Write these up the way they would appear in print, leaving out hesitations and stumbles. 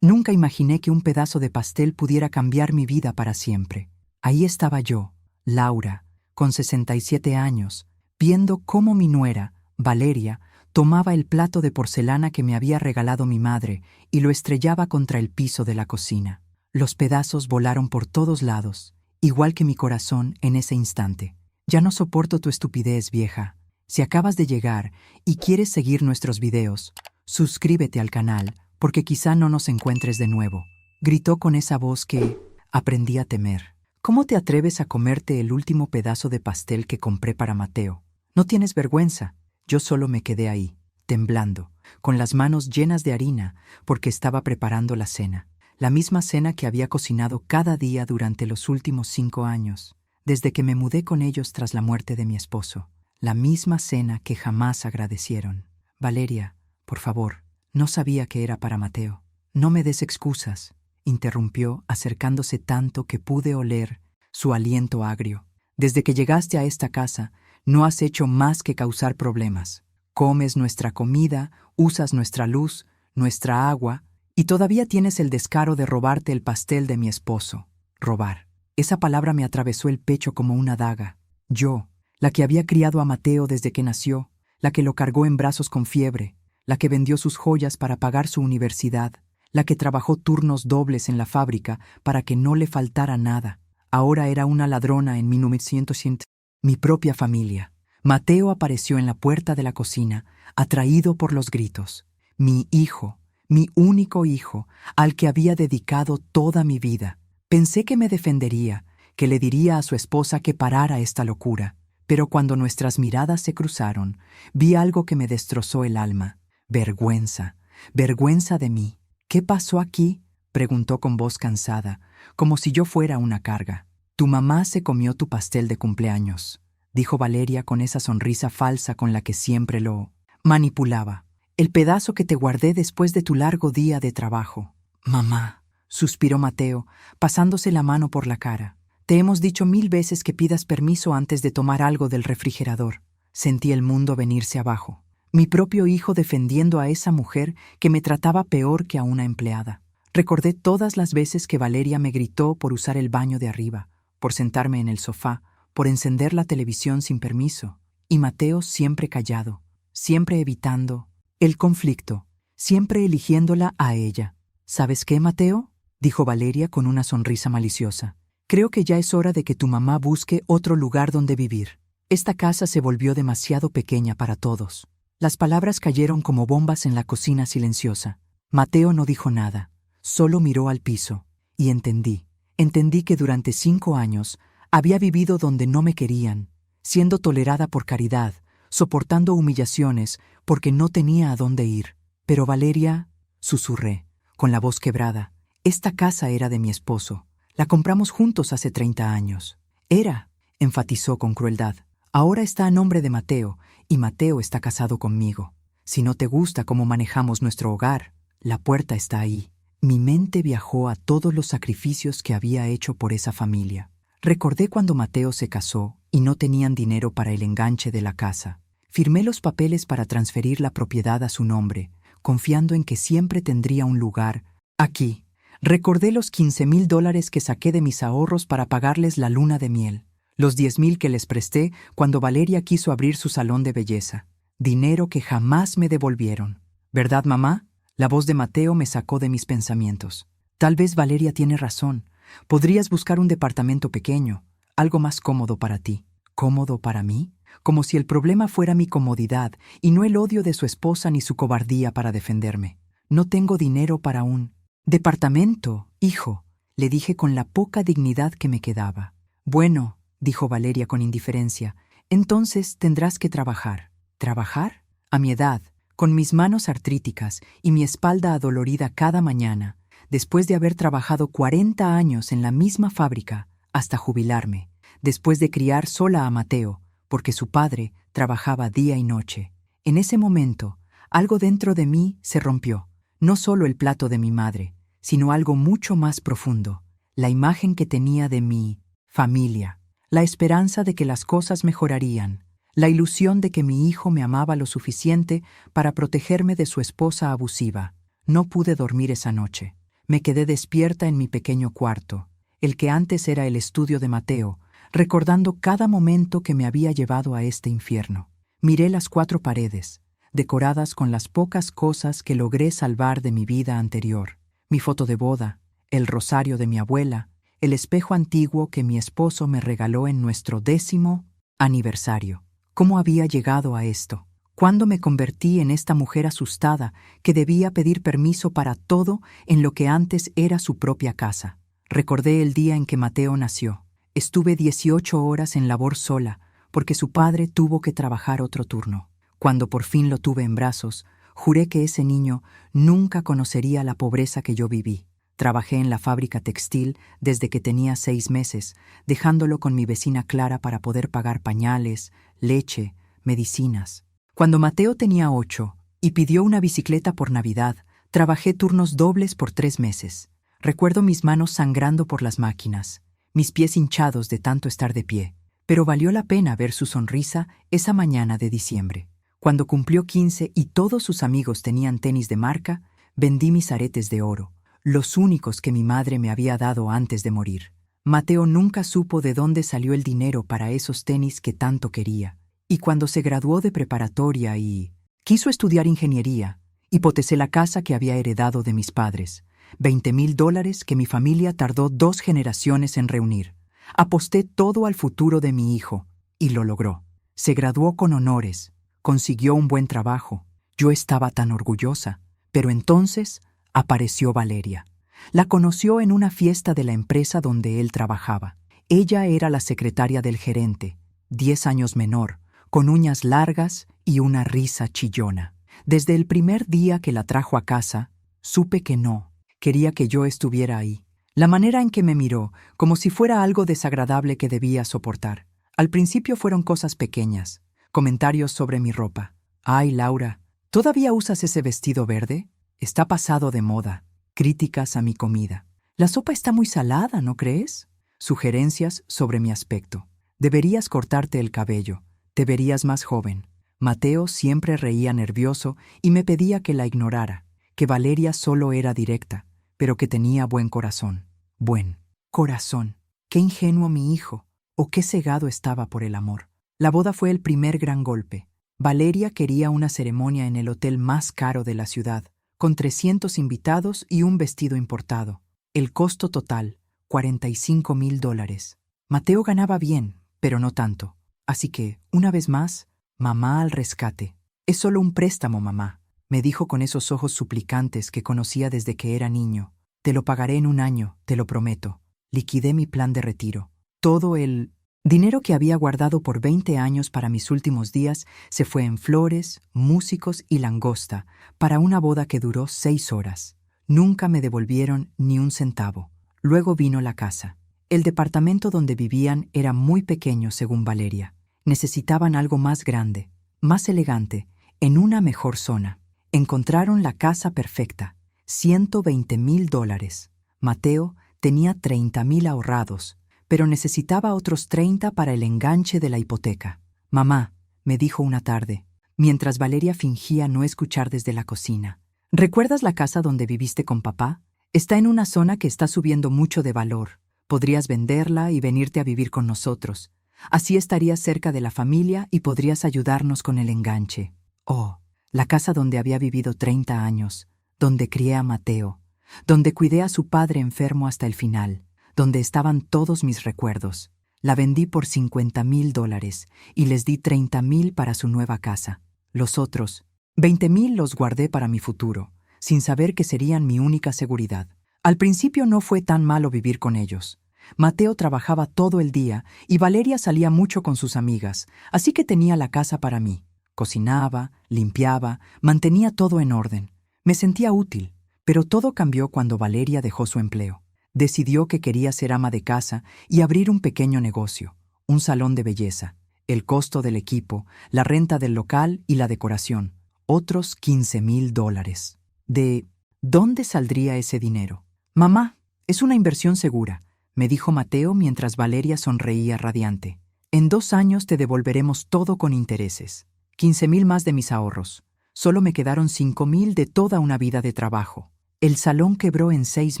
Nunca imaginé que un pedazo de pastel pudiera cambiar mi vida para siempre. Ahí estaba yo, Laura, con 67 años, viendo cómo mi nuera, Valeria, tomaba el plato de porcelana que me había regalado mi madre y lo estrellaba contra el piso de la cocina. Los pedazos volaron por todos lados, igual que mi corazón en ese instante. Ya no soporto tu estupidez, vieja. Si acabas de llegar y quieres seguir nuestros videos, suscríbete al canal, porque quizá no nos encuentres de nuevo. Gritó con esa voz que aprendí a temer. ¿Cómo te atreves a comerte el último pedazo de pastel que compré para Mateo? ¿No tienes vergüenza? Yo solo me quedé ahí, temblando, con las manos llenas de harina, porque estaba preparando la cena. La misma cena que había cocinado cada día durante los últimos 5 años, desde que me mudé con ellos tras la muerte de mi esposo. La misma cena que jamás agradecieron. Valeria, por favor, no sabía que era para Mateo. No me des excusas, interrumpió, acercándose tanto que pude oler su aliento agrio. Desde que llegaste a esta casa, no has hecho más que causar problemas. Comes nuestra comida, usas nuestra luz, nuestra agua, y todavía tienes el descaro de robarte el pastel de mi esposo. Robar. Esa palabra me atravesó el pecho como una daga. Yo, la que había criado a Mateo desde que nació, la que lo cargó en brazos con fiebre, la que vendió sus joyas para pagar su universidad, la que trabajó turnos dobles en la fábrica para que no le faltara nada. Ahora era una ladrona en 1900. Mi propia familia. Mateo apareció en la puerta de la cocina, atraído por los gritos. Mi hijo, mi único hijo, al que había dedicado toda mi vida. Pensé que me defendería, que le diría a su esposa que parara esta locura. Pero cuando nuestras miradas se cruzaron, vi algo que me destrozó el alma. Vergüenza, vergüenza de mí. ¿Qué pasó aquí?, preguntó con voz cansada, como si yo fuera una carga. Tu mamá se comió tu pastel de cumpleaños, dijo Valeria con esa sonrisa falsa con la que siempre lo manipulaba. El pedazo que te guardé después de tu largo día de trabajo. Mamá, suspiró Mateo, pasándose la mano por la cara. Te hemos dicho 1000 veces que pidas permiso antes de tomar algo del refrigerador. Sentí el mundo venirse abajo. Mi propio hijo defendiendo a esa mujer que me trataba peor que a una empleada. Recordé todas las veces que Valeria me gritó por usar el baño de arriba, por sentarme en el sofá, por encender la televisión sin permiso. Y Mateo siempre callado, siempre evitando el conflicto, siempre eligiéndola a ella. ¿Sabes qué, Mateo?, dijo Valeria con una sonrisa maliciosa. Creo que ya es hora de que tu mamá busque otro lugar donde vivir. Esta casa se volvió demasiado pequeña para todos. Las palabras cayeron como bombas en la cocina silenciosa. Mateo no dijo nada, solo miró al piso. Y entendí que durante 5 años había vivido donde no me querían, siendo tolerada por caridad, soportando humillaciones porque no tenía a dónde ir. Pero Valeria, susurré, con la voz quebrada, esta casa era de mi esposo. La compramos juntos hace 30 años. Era, enfatizó con crueldad. Ahora está a nombre de Mateo, y Mateo está casado conmigo. Si no te gusta cómo manejamos nuestro hogar, la puerta está ahí. Mi mente viajó a todos los sacrificios que había hecho por esa familia. Recordé cuando Mateo se casó y no tenían dinero para el enganche de la casa. Firmé los papeles para transferir la propiedad a su nombre, confiando en que siempre tendría un lugar aquí. Recordé los $15,000 que saqué de mis ahorros para pagarles la luna de miel, los 10,000 que les presté cuando Valeria quiso abrir su salón de belleza. Dinero que jamás me devolvieron. ¿Verdad, mamá? La voz de Mateo me sacó de mis pensamientos. Tal vez Valeria tiene razón. Podrías buscar un departamento pequeño, algo más cómodo para ti. ¿Cómodo para mí? Como si el problema fuera mi comodidad y no el odio de su esposa ni su cobardía para defenderme. No tengo dinero para un departamento, hijo, le dije con la poca dignidad que me quedaba. Bueno, dijo Valeria con indiferencia, entonces tendrás que trabajar. ¿Trabajar? A mi edad, con mis manos artríticas y mi espalda adolorida cada mañana, después de haber trabajado 40 años en la misma fábrica hasta jubilarme, después de criar sola a Mateo, porque su padre trabajaba día y noche. En ese momento, algo dentro de mí se rompió. No solo el plato de mi madre, sino algo mucho más profundo, la imagen que tenía de mi familia, la esperanza de que las cosas mejorarían, la ilusión de que mi hijo me amaba lo suficiente para protegerme de su esposa abusiva. No pude dormir esa noche. Me quedé despierta en mi pequeño cuarto, el que antes era el estudio de Mateo, recordando cada momento que me había llevado a este infierno. Miré las 4 paredes, decoradas con las pocas cosas que logré salvar de mi vida anterior. Mi foto de boda, el rosario de mi abuela, el espejo antiguo que mi esposo me regaló en nuestro 10º aniversario. ¿Cómo había llegado a esto? ¿Cuándo me convertí en esta mujer asustada que debía pedir permiso para todo en lo que antes era su propia casa? Recordé el día en que Mateo nació. Estuve 18 horas en labor sola, porque su padre tuvo que trabajar otro turno. Cuando por fin lo tuve en brazos, juré que ese niño nunca conocería la pobreza que yo viví. Trabajé en la fábrica textil desde que tenía 6 meses, dejándolo con mi vecina Clara para poder pagar pañales, leche, medicinas. Cuando Mateo tenía 8 y pidió una bicicleta por Navidad, trabajé turnos dobles por 3 meses. Recuerdo mis manos sangrando por las máquinas, mis pies hinchados de tanto estar de pie, pero valió la pena ver su sonrisa esa mañana de diciembre. Cuando cumplió 15 y todos sus amigos tenían tenis de marca, vendí mis aretes de oro, los únicos que mi madre me había dado antes de morir. Mateo nunca supo de dónde salió el dinero para esos tenis que tanto quería, y cuando se graduó de preparatoria y quiso estudiar ingeniería, hipotecé la casa que había heredado de mis padres, $20,000 que mi familia tardó 2 generaciones en reunir. Aposté todo al futuro de mi hijo, y lo logró. Se graduó con honores, consiguió un buen trabajo. Yo estaba tan orgullosa, pero entonces apareció Valeria. La conoció en una fiesta de la empresa donde él trabajaba. Ella era la secretaria del gerente, 10 años menor, con uñas largas y una risa chillona. Desde el primer día que la trajo a casa, supe que no quería que yo estuviera ahí. La manera en que me miró, como si fuera algo desagradable que debía soportar. Al principio fueron cosas pequeñas, comentarios sobre mi ropa. «Ay, Laura, ¿todavía usas ese vestido verde? Está pasado de moda». Críticas a mi comida. «La sopa está muy salada, ¿no crees?». Sugerencias sobre mi aspecto. «Deberías cortarte el cabello. Te verías más joven». Mateo siempre reía nervioso y me pedía que la ignorara, que Valeria solo era directa, pero que tenía buen corazón. Buen corazón. Qué ingenuo mi hijo, o qué cegado estaba por el amor. La boda fue el primer gran golpe. Valeria quería una ceremonia en el hotel más caro de la ciudad, con 300 invitados y un vestido importado. El costo total, $45,000. Mateo ganaba bien, pero no tanto. Así que, una vez más, mamá al rescate. «Es solo un préstamo, mamá», me dijo con esos ojos suplicantes que conocía desde que era niño. «Te lo pagaré en un año, te lo prometo». Liquidé mi plan de retiro. Todo el dinero que había guardado por 20 años para mis últimos días se fue en flores, músicos y langosta para una boda que duró 6 horas. Nunca me devolvieron ni un centavo. Luego vino la casa. El departamento donde vivían era muy pequeño según Valeria. Necesitaban algo más grande, más elegante, en una mejor zona. Encontraron la casa perfecta, $120,000. Mateo tenía 30,000 ahorrados, pero necesitaba otros 30 para el enganche de la hipoteca. «Mamá», me dijo una tarde, mientras Valeria fingía no escuchar desde la cocina. «¿Recuerdas la casa donde viviste con papá? Está en una zona que está subiendo mucho de valor. Podrías venderla y venirte a vivir con nosotros. Así estarías cerca de la familia y podrías ayudarnos con el enganche». Oh, la casa donde había vivido 30 años, donde crié a Mateo, donde cuidé a su padre enfermo hasta el final, donde estaban todos mis recuerdos. La vendí por $50,000 y les di 30,000 para su nueva casa. Los otros, 20,000 los guardé para mi futuro, sin saber que serían mi única seguridad. Al principio no fue tan malo vivir con ellos. Mateo trabajaba todo el día y Valeria salía mucho con sus amigas, así que tenía la casa para mí. Cocinaba, limpiaba, mantenía todo en orden. Me sentía útil, pero todo cambió cuando Valeria dejó su empleo. Decidió que quería ser ama de casa y abrir un pequeño negocio, un salón de belleza. El costo del equipo, la renta del local y la decoración, otros $15,000. ¿De dónde saldría ese dinero? «Mamá, es una inversión segura», me dijo Mateo mientras Valeria sonreía radiante. «En 2 años te devolveremos todo con intereses. 15,000 más de mis ahorros. Solo me quedaron 5,000 de toda una vida de trabajo. El salón quebró en 6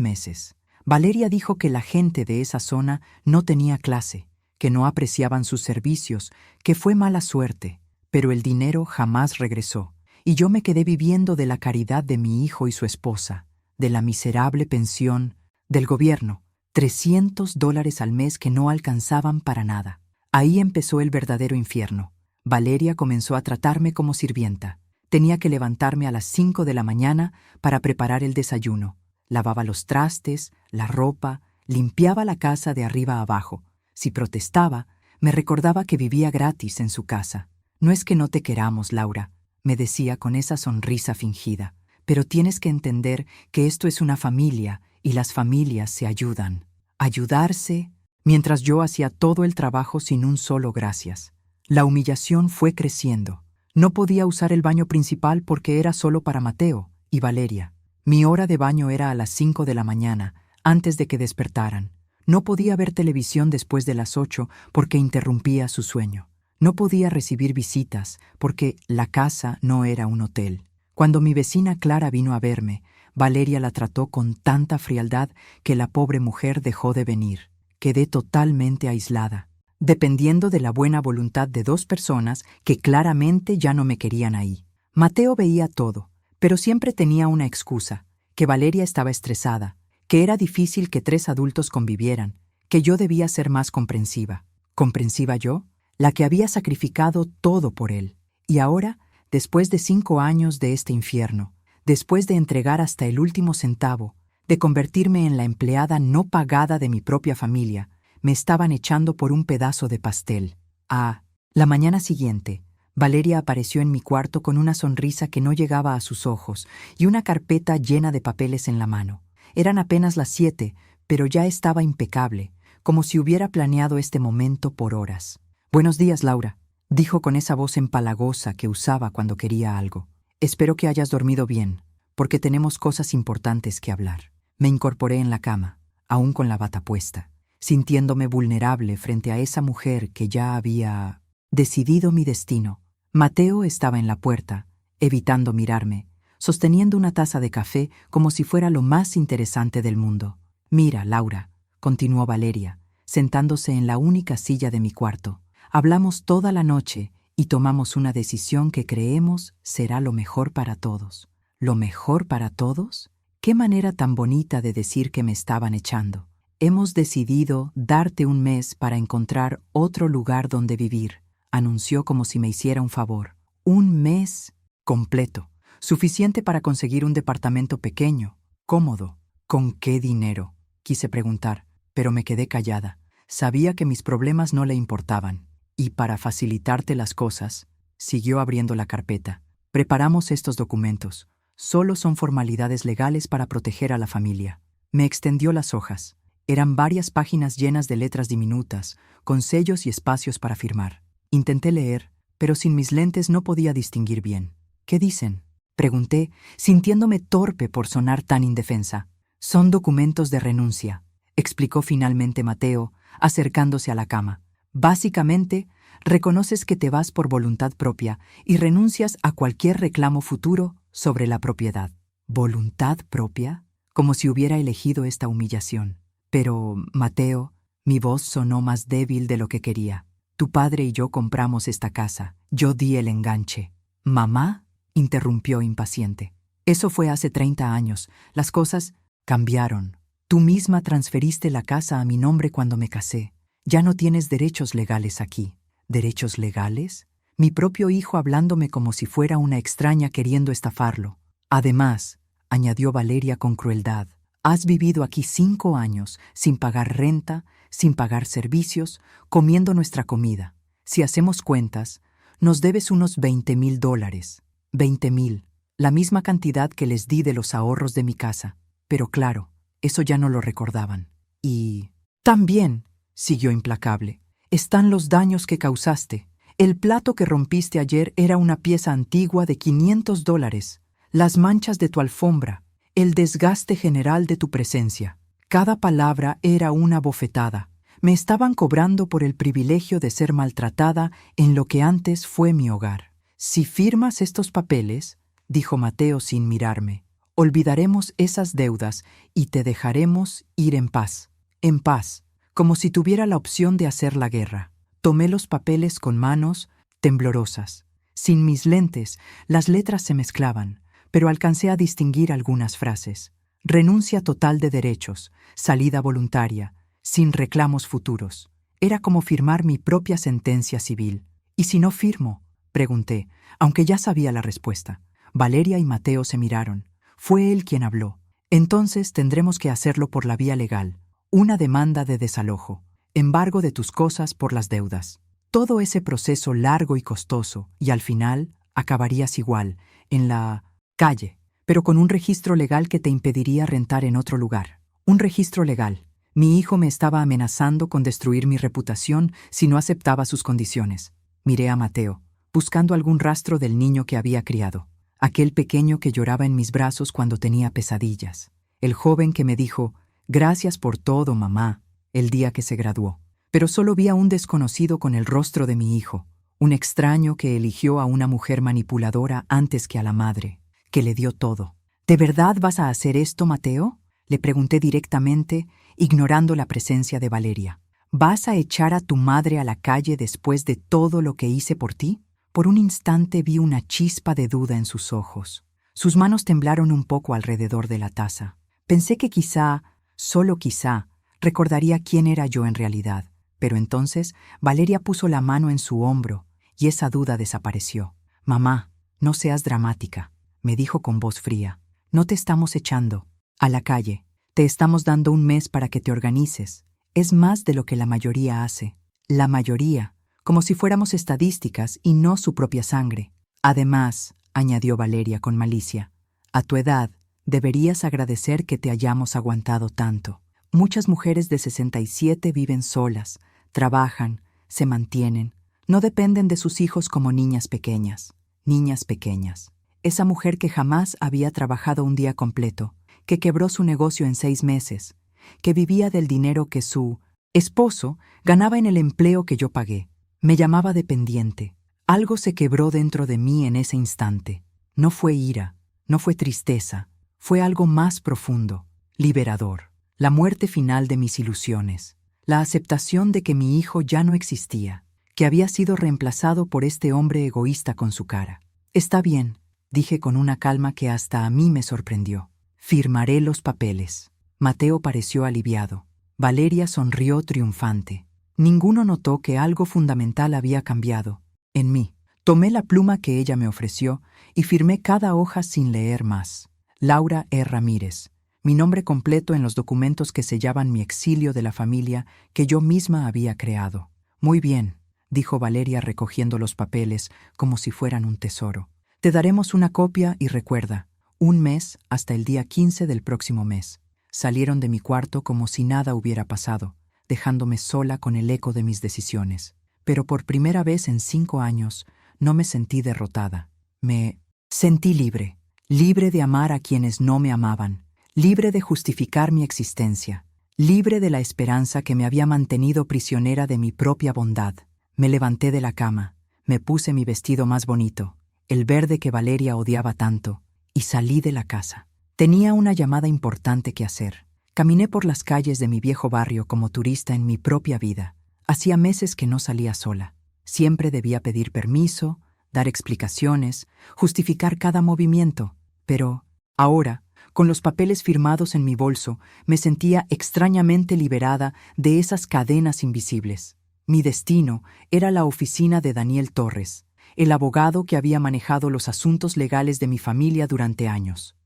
meses. Valeria dijo que la gente de esa zona no tenía clase, que no apreciaban sus servicios, que fue mala suerte, pero el dinero jamás regresó, y yo me quedé viviendo de la caridad de mi hijo y su esposa, de la miserable pensión del gobierno, $300 al mes que no alcanzaban para nada. Ahí empezó el verdadero infierno. Valeria comenzó a tratarme como sirvienta. Tenía que levantarme a las 5 de la mañana para preparar el desayuno. Lavaba los trastes, la ropa, limpiaba la casa de arriba a abajo. Si protestaba, me recordaba que vivía gratis en su casa. No es que no te queramos, Laura, me decía con esa sonrisa fingida, pero tienes que entender que esto es una familia y las familias se ayudan. Ayudarse, mientras yo hacía todo el trabajo sin un solo gracias. La humillación fue creciendo. No podía usar el baño principal porque era solo para Mateo y Valeria. Mi hora de baño era a las 5 de la mañana, antes de que despertaran. No podía ver televisión después de las 8 porque interrumpía su sueño. No podía recibir visitas porque la casa no era un hotel. Cuando mi vecina Clara vino a verme, Valeria la trató con tanta frialdad que la pobre mujer dejó de venir. Quedé totalmente aislada, dependiendo de la buena voluntad de 2 personas que claramente ya no me querían ahí. Mateo veía todo, pero siempre tenía una excusa, que Valeria estaba estresada, que era difícil que 3 adultos convivieran, que yo debía ser más comprensiva. ¿Comprensiva yo? La que había sacrificado todo por él. Y ahora, después de 5 años de este infierno, después de entregar hasta el último centavo, de convertirme en la empleada no pagada de mi propia familia, me estaban echando por un pedazo de pastel. La mañana siguiente, Valeria apareció en mi cuarto con una sonrisa que no llegaba a sus ojos y una carpeta llena de papeles en la mano. Eran apenas las 7, pero ya estaba impecable, como si hubiera planeado este momento por horas. «Buenos días, Laura», dijo con esa voz empalagosa que usaba cuando quería algo. «Espero que hayas dormido bien, porque tenemos cosas importantes que hablar». Me incorporé en la cama, aún con la bata puesta, sintiéndome vulnerable frente a esa mujer que ya había decidido mi destino. Mateo estaba en la puerta, evitando mirarme, sosteniendo una taza de café como si fuera lo más interesante del mundo. «Mira, Laura», continuó Valeria, sentándose en la única silla de mi cuarto. «Hablamos toda la noche y tomamos una decisión que creemos será lo mejor para todos». ¿Lo mejor para todos? ¿Qué manera tan bonita de decir que me estaban echando? «Hemos decidido darte un mes para encontrar otro lugar donde vivir», anunció como si me hiciera un favor. «Un mes completo, suficiente para conseguir un departamento pequeño, cómodo». «¿Con qué dinero?», quise preguntar, pero me quedé callada. Sabía que mis problemas no le importaban. «Y para facilitarte las cosas», siguió abriendo la carpeta, «preparamos estos documentos. Solo son formalidades legales para proteger a la familia». Me extendió las hojas. Eran varias páginas llenas de letras diminutas, con sellos y espacios para firmar. Intenté leer, pero sin mis lentes no podía distinguir bien. «¿Qué dicen?», pregunté, sintiéndome torpe por sonar tan indefensa. «Son documentos de renuncia», explicó finalmente Mateo, acercándose a la cama. «Básicamente, reconoces que te vas por voluntad propia y renuncias a cualquier reclamo futuro sobre la propiedad». ¿Voluntad propia? Como si hubiera elegido esta humillación. «Pero, Mateo», mi voz sonó más débil de lo que quería. «Tu padre y yo compramos esta casa. Yo di el enganche». «¿Mamá?», interrumpió impaciente. «Eso fue hace 30 años. Las cosas cambiaron. Tú misma transferiste la casa a mi nombre cuando me casé. Ya no tienes derechos legales aquí». «¿Derechos legales?», mi propio hijo hablándome como si fuera una extraña queriendo estafarlo. «Además», añadió Valeria con crueldad, «has vivido aquí 5 años sin pagar renta, sin pagar servicios, comiendo nuestra comida. Si hacemos cuentas, nos debes unos $20,000. $20,000, la misma cantidad que les di de los ahorros de mi casa». Pero claro, eso ya no lo recordaban. «Y también», siguió implacable, «están los daños que causaste. El plato que rompiste ayer era una pieza antigua de $500. Las manchas de tu alfombra, el desgaste general de tu presencia. Cada palabra era una bofetada. Me estaban cobrando por el privilegio de ser maltratada en lo que antes fue mi hogar. Si firmas estos papeles», dijo Mateo sin mirarme, Olvidaremos esas deudas y te dejaremos ir en paz, como si tuviera la opción de hacer la guerra. Tomé los papeles con manos temblorosas. Sin mis lentes, las letras se mezclaban, pero alcancé a distinguir algunas frases. Renuncia total de derechos, salida voluntaria, sin reclamos futuros. Era como firmar mi propia sentencia civil. ¿Y si no firmo?, pregunté, aunque ya sabía la respuesta. Valeria y Mateo se miraron. Fue él quien habló. Entonces tendremos que hacerlo por la vía legal. Una demanda de desalojo, embargo de tus cosas por las deudas. Todo ese proceso largo y costoso, y al final acabarías igual, en la calle, pero con un registro legal que te impediría rentar en otro lugar. Un registro legal. Mi hijo me estaba amenazando con destruir mi reputación si no aceptaba sus condiciones. Miré a Mateo, buscando algún rastro del niño que había criado. Aquel pequeño que lloraba en mis brazos cuando tenía pesadillas. El joven que me dijo, «Gracias por todo, mamá», el día que se graduó. Pero solo vi a un desconocido con el rostro de mi hijo, un extraño que eligió a una mujer manipuladora antes que a la madre, que le dio todo. ¿De verdad vas a hacer esto, Mateo?, le pregunté directamente, ignorando la presencia de Valeria. ¿Vas a echar a tu madre a la calle después de todo lo que hice por ti? Por un instante vi una chispa de duda en sus ojos. Sus manos temblaron un poco alrededor de la taza. Pensé que quizá, solo quizá, recordaría quién era yo en realidad. Pero entonces Valeria puso la mano en su hombro y esa duda desapareció. «Mamá, no seas dramática», me dijo con voz fría. «No te estamos echando a la calle. Te estamos dando un mes para que te organices. Es más de lo que la mayoría hace. La mayoría, como si fuéramos estadísticas y no su propia sangre. Además», añadió Valeria con malicia, «a tu edad deberías agradecer que te hayamos aguantado tanto. Muchas mujeres de 67 viven solas, trabajan, se mantienen, no dependen de sus hijos como niñas pequeñas. Niñas pequeñas. Esa mujer que jamás había trabajado un día completo, que quebró su negocio en 6 meses, que vivía del dinero que su esposo ganaba en el empleo que yo pagué. Me llamaba dependiente. Algo se quebró dentro de mí en ese instante. No fue ira, no fue tristeza, fue algo más profundo, liberador. La muerte final de mis ilusiones, la aceptación de que mi hijo ya no existía, que había sido reemplazado por este hombre egoísta con su cara. «Está bien», dije con una calma que hasta a mí me sorprendió. «Firmaré los papeles». Mateo pareció aliviado. Valeria sonrió triunfante. Ninguno notó que algo fundamental había cambiado. En mí. Tomé la pluma que ella me ofreció y firmé cada hoja sin leer más. Laura E. Ramírez. Mi nombre completo en los documentos que sellaban mi exilio de la familia que yo misma había creado. «Muy bien», dijo Valeria recogiendo los papeles como si fueran un tesoro. «Te daremos una copia y recuerda, un mes hasta el día 15 del próximo mes». Salieron de mi cuarto como si nada hubiera pasado, dejándome sola con el eco de mis decisiones. Pero por primera vez en 5 años no me sentí derrotada. Me sentí libre, libre de amar a quienes no me amaban, libre de justificar mi existencia, libre de la esperanza que me había mantenido prisionera de mi propia bondad. Me levanté de la cama, me puse mi vestido más bonito, el verde que Valeria odiaba tanto, y salí de la casa. Tenía una llamada importante que hacer. Caminé por las calles de mi viejo barrio como turista en mi propia vida. Hacía meses que no salía sola. Siempre debía pedir permiso, dar explicaciones, justificar cada movimiento. Pero ahora, con los papeles firmados en mi bolso, me sentía extrañamente liberada de esas cadenas invisibles. Mi destino era la oficina de Daniel Torres, el abogado que había manejado los asuntos legales de mi familia durante años.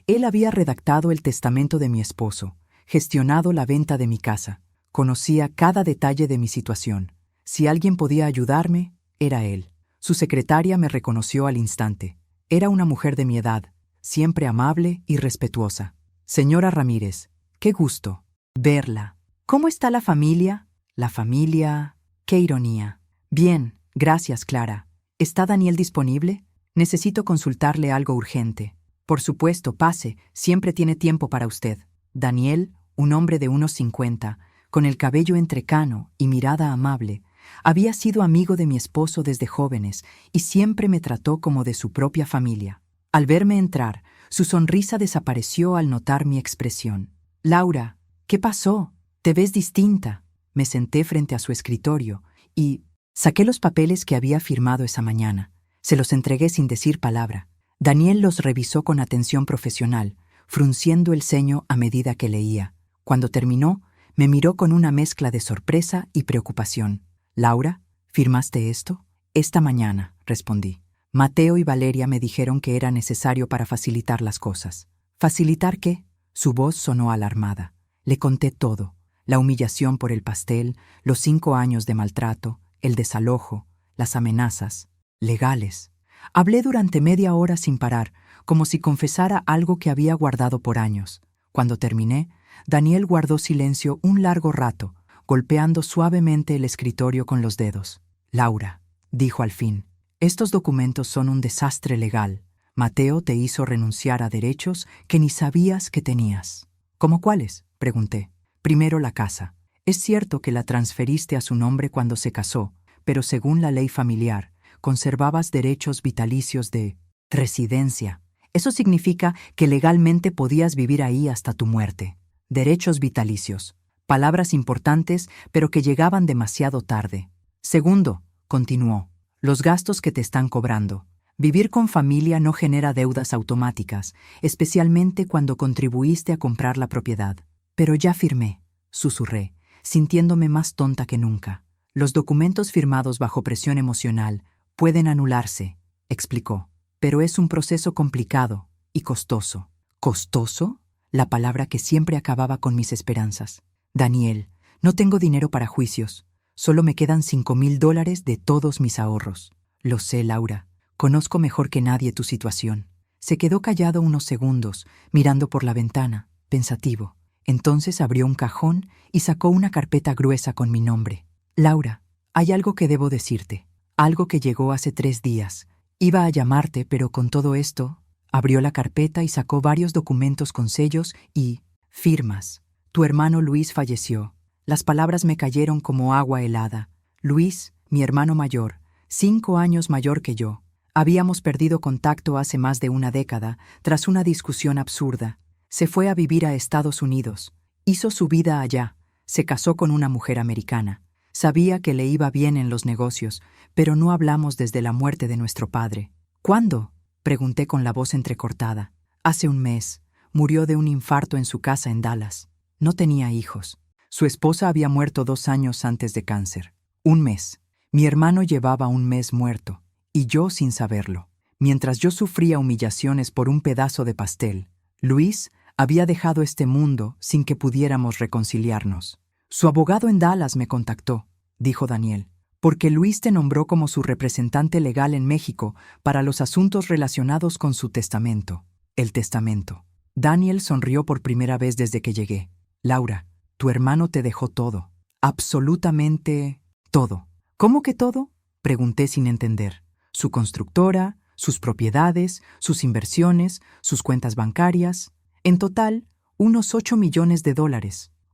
Él había redactado el testamento de mi esposo, gestionado la venta de mi casa, conocía cada detalle de mi situación. Si alguien podía ayudarme, era él. Su secretaria me reconoció al instante. Era una mujer de mi edad, siempre amable y respetuosa. «Señora Ramírez, qué gusto verla. ¿Cómo está la familia?» «La familia...» «Qué ironía». «Bien, gracias, Clara. ¿Está Daniel disponible? Necesito consultarle algo urgente». «Por supuesto, pase, siempre tiene tiempo para usted». Daniel, un hombre de unos 50, con el cabello entrecano y mirada amable, había sido amigo de mi esposo desde jóvenes y siempre me trató como de su propia familia. Al verme entrar, Su sonrisa desapareció al notar mi expresión. Laura, ¿qué pasó? Te ves distinta. Me senté frente a su escritorio y saqué los papeles que había firmado esa mañana. Se los entregué sin decir palabra. Daniel los revisó con atención profesional, frunciendo el ceño a medida que leía. Cuando terminó, me miró con una mezcla de sorpresa y preocupación. «Laura, ¿firmaste esto?» «Esta mañana», respondí. «Mateo y Valeria me dijeron que era necesario para facilitar las cosas». «¿Facilitar qué?» Su voz sonó alarmada. Le conté todo: la humillación por el pastel, los 5 años de maltrato, el desalojo, las amenazas. Legales. Hablé durante media hora sin parar, como si confesara algo que había guardado por años. Cuando terminé, Daniel guardó silencio un largo rato, golpeando suavemente el escritorio con los dedos. «Laura», dijo al fin, «estos documentos son un desastre legal. Mateo te hizo renunciar a derechos que ni sabías que tenías». «¿Cómo cuáles?», pregunté. «Primero la casa. Es cierto que la transferiste a su nombre cuando se casó, pero según la ley familiar, conservabas derechos vitalicios de residencia. Eso significa que legalmente podías vivir ahí hasta tu muerte. Derechos vitalicios. Palabras importantes, pero que llegaban demasiado tarde. Segundo», continuó, «los gastos que te están cobrando. Vivir con familia no genera deudas automáticas, especialmente cuando contribuiste a comprar la propiedad». «Pero ya firmé», susurré, sintiéndome más tonta que nunca. «Los documentos firmados bajo presión emocional pueden anularse», explicó. «Pero es un proceso complicado y costoso». «¿Costoso?», la palabra que siempre acababa con mis esperanzas. «Daniel, no tengo dinero para juicios. Solo me quedan $5,000 de todos mis ahorros». «Lo sé, Laura. Conozco mejor que nadie tu situación». Se quedó callado unos segundos, mirando por la ventana, pensativo. Entonces abrió un cajón y sacó una carpeta gruesa con mi nombre. «Laura, hay algo que debo decirte. Algo que llegó hace 3 días. Iba a llamarte, pero con todo esto...» Abrió la carpeta y sacó varios documentos con sellos y firmas. «Tu hermano Luis falleció». Las palabras me cayeron como agua helada. Luis, mi hermano mayor, 5 años mayor que yo. Habíamos perdido contacto hace más de una década, tras una discusión absurda. Se fue a vivir a Estados Unidos. Hizo su vida allá. Se casó con una mujer americana. Sabía que le iba bien en los negocios, pero no hablamos desde la muerte de nuestro padre. «¿Cuándo?», pregunté con la voz entrecortada. «Hace un mes. Murió de un infarto en su casa en Dallas. No tenía hijos. Su esposa había muerto 2 años antes de cáncer. 1 mes. Mi hermano llevaba 1 mes muerto, y yo sin saberlo. Mientras yo sufría humillaciones por un pedazo de pastel, Luis había dejado este mundo sin que pudiéramos reconciliarnos. Su abogado en Dallas me contactó», dijo Daniel, «porque Luis te nombró como su representante legal en México para los asuntos relacionados con su testamento». «El testamento». Daniel sonrió por primera vez desde que llegué. «Laura, tu hermano te dejó todo. Absolutamente todo». «¿Cómo que todo?», pregunté sin entender. «Su constructora, sus propiedades, sus inversiones, sus cuentas bancarias. En total, unos $8 millones.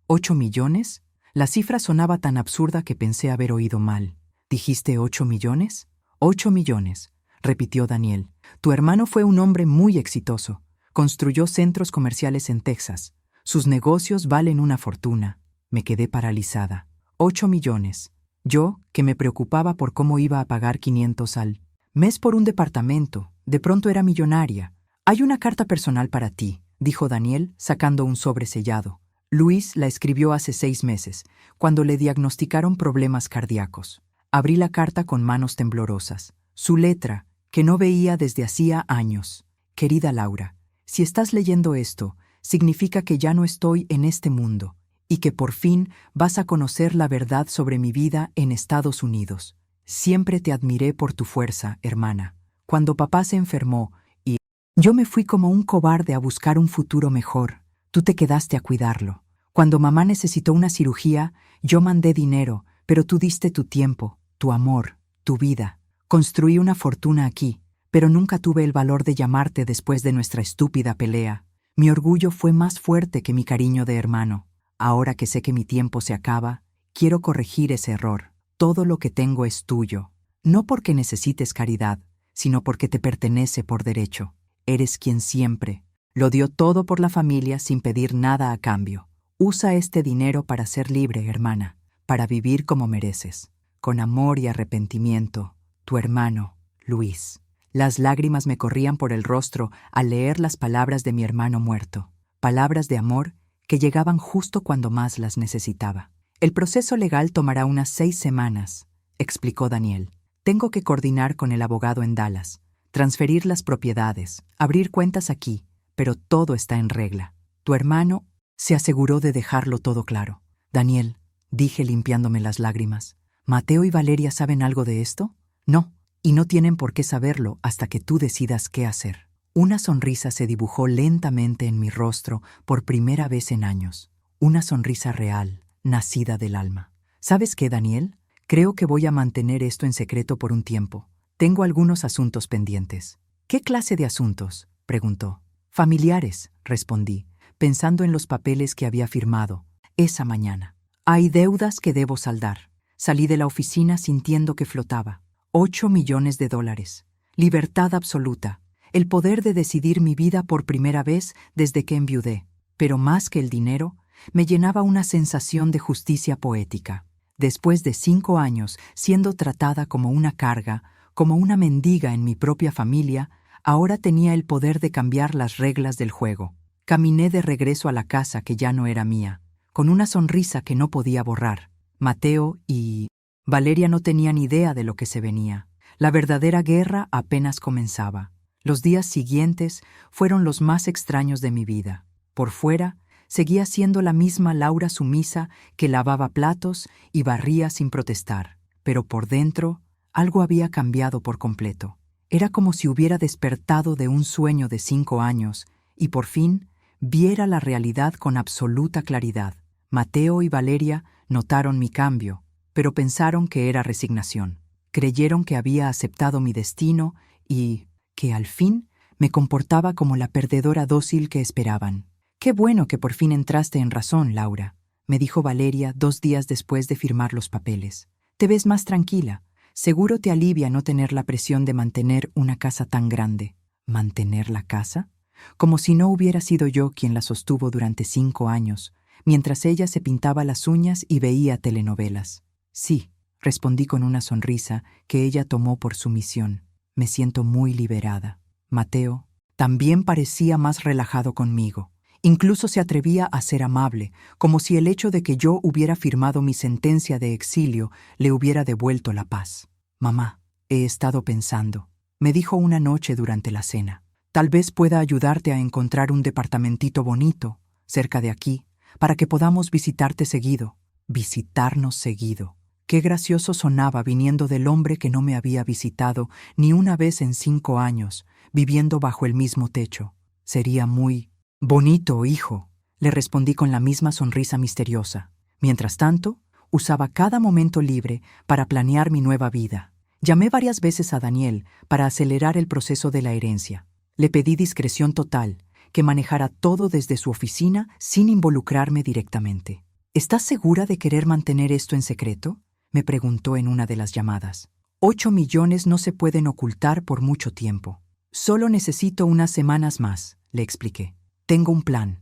¿8 millones? La cifra sonaba tan absurda que pensé haber oído mal. «¿Dijiste 8 millones?» «8 millones», repitió Daniel. «Tu hermano fue un hombre muy exitoso. Construyó centros comerciales en Texas. Sus negocios valen una fortuna». Me quedé paralizada. 8 millones. Yo, que me preocupaba por cómo iba a pagar 500 al mes por un departamento, de pronto era millonaria. «Hay una carta personal para ti», dijo Daniel, sacando un sobre sellado. Luis la escribió hace 6 meses, cuando le diagnosticaron problemas cardíacos. Abrí la carta con manos temblorosas. Su letra, que no veía desde hacía años. «Querida Laura, si estás leyendo esto, significa que ya no estoy en este mundo y que por fin vas a conocer la verdad sobre mi vida en Estados Unidos. Siempre te admiré por tu fuerza, hermana. Cuando papá se enfermó y yo me fui como un cobarde a buscar un futuro mejor, tú te quedaste a cuidarlo. Cuando mamá necesitó una cirugía, yo mandé dinero, pero tú diste tu tiempo, tu amor, tu vida. Construí una fortuna aquí, pero nunca tuve el valor de llamarte después de nuestra estúpida pelea. Mi orgullo fue más fuerte que mi cariño de hermano. Ahora que sé que mi tiempo se acaba, quiero corregir ese error. Todo lo que tengo es tuyo. No porque necesites caridad, sino porque te pertenece por derecho. Eres quien siempre, Lo dio todo por la familia sin pedir nada a cambio. Usa este dinero para ser libre, hermana, para vivir como mereces. Con amor y arrepentimiento, tu hermano, Luis. Las lágrimas me corrían por el rostro al leer las palabras de mi hermano muerto. Palabras de amor que llegaban justo cuando más las necesitaba. El proceso legal tomará unas 6 semanas, explicó Daniel. Tengo que coordinar con el abogado en Dallas, transferir las propiedades, abrir cuentas aquí, pero todo está en regla. Tu hermano se aseguró de dejarlo todo claro. Daniel, dije limpiándome las lágrimas, ¿Mateo y Valeria saben algo de esto? No, y no tienen por qué saberlo hasta que tú decidas qué hacer. Una sonrisa se dibujó lentamente en mi rostro por primera vez en años. Una sonrisa real, nacida del alma. ¿Sabes qué, Daniel? Creo que voy a mantener esto en secreto por un tiempo. Tengo algunos asuntos pendientes. ¿Qué clase de asuntos?, preguntó. Familiares, respondí, pensando en los papeles que había firmado esa mañana. Hay deudas que debo saldar. Salí de la oficina sintiendo que flotaba. 8 millones de dólares. Libertad absoluta. El poder de decidir mi vida por primera vez desde que enviudé. Pero más que el dinero, me llenaba una sensación de justicia poética. Después de 5 años siendo tratada como una carga, como una mendiga en mi propia familia, ahora tenía el poder de cambiar las reglas del juego. Caminé de regreso a la casa que ya no era mía, con una sonrisa que no podía borrar. Mateo y Valeria no tenían idea de lo que se venía. La verdadera guerra apenas comenzaba. Los días siguientes fueron los más extraños de mi vida. Por fuera, seguía siendo la misma Laura sumisa que lavaba platos y barría sin protestar. Pero por dentro, algo había cambiado por completo. Era como si hubiera despertado de un sueño de 5 años y por fin viera la realidad con absoluta claridad. Mateo y Valeria notaron mi cambio, pero pensaron que era resignación. Creyeron que había aceptado mi destino y que al fin me comportaba como la perdedora dócil que esperaban. «Qué bueno que por fin entraste en razón, Laura», me dijo Valeria 2 días después de firmar los papeles. «Te ves más tranquila. Seguro te alivia no tener la presión de mantener una casa tan grande». ¿Mantener la casa? Como si no hubiera sido yo quien la sostuvo durante 5 años, mientras ella se pintaba las uñas y veía telenovelas. «Sí», respondí con una sonrisa que ella tomó por sumisión. «Me siento muy liberada». Mateo también parecía más relajado conmigo. Incluso se atrevía a ser amable, como si el hecho de que yo hubiera firmado mi sentencia de exilio le hubiera devuelto la paz. «Mamá, he estado pensando», me dijo una noche durante la cena. «Tal vez pueda ayudarte a encontrar un departamentito bonito, cerca de aquí, para que podamos visitarte seguido». Visitarnos seguido. Qué gracioso sonaba viniendo del hombre que no me había visitado ni una vez en 5 años, viviendo bajo el mismo techo. Sería muy bonito, hijo, le respondí con la misma sonrisa misteriosa. Mientras tanto, usaba cada momento libre para planear mi nueva vida. Llamé varias veces a Daniel para acelerar el proceso de la herencia. Le pedí discreción total, que manejara todo desde su oficina sin involucrarme directamente. «¿Estás segura de querer mantener esto en secreto?», me preguntó en una de las llamadas. 8 millones no se pueden ocultar por mucho tiempo. «Solo necesito unas semanas más», le expliqué. «Tengo un plan».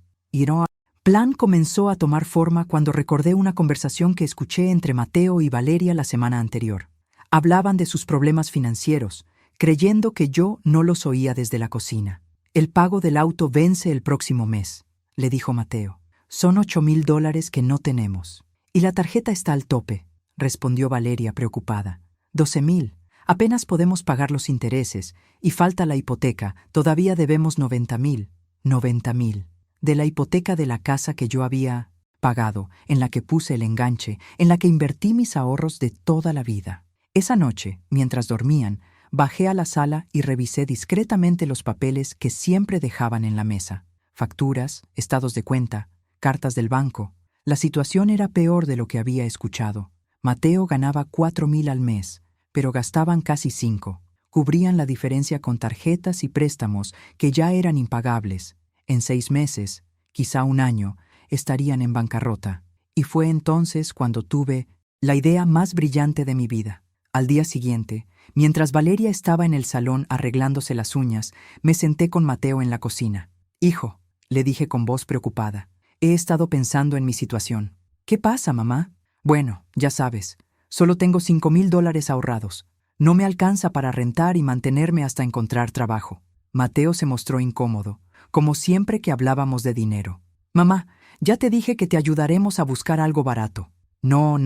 Plan comenzó a tomar forma cuando recordé una conversación que escuché entre Mateo y Valeria la semana anterior. Hablaban de sus problemas financieros, creyendo que yo no los oía desde la cocina. «El pago del auto vence el próximo mes», le dijo Mateo. «Son $8,000 que no tenemos». «Y la tarjeta está al tope», respondió Valeria preocupada. «12,000. Apenas podemos pagar los intereses, y falta la hipoteca, todavía debemos 90,000. 90,000. De la hipoteca de la casa que yo había pagado, en la que puse el enganche, en la que invertí mis ahorros de toda la vida». Esa noche, mientras dormían, bajé a la sala y revisé discretamente los papeles que siempre dejaban en la mesa. Facturas, estados de cuenta, cartas del banco. La situación era peor de lo que había escuchado. Mateo ganaba 4,000 al mes, pero gastaban casi 5. Cubrían la diferencia con tarjetas y préstamos que ya eran impagables. En 6 meses, quizá un año, estarían en bancarrota. Y fue entonces cuando tuve la idea más brillante de mi vida. Al día siguiente, mientras Valeria estaba en el salón arreglándose las uñas, me senté con Mateo en la cocina. Hijo, le dije con voz preocupada, he estado pensando en mi situación. ¿Qué pasa, mamá? Bueno, ya sabes, solo tengo $5,000 ahorrados. No me alcanza para rentar y mantenerme hasta encontrar trabajo. Mateo se mostró incómodo, como siempre que hablábamos de dinero. Mamá, ya te dije que te ayudaremos a buscar algo barato. No,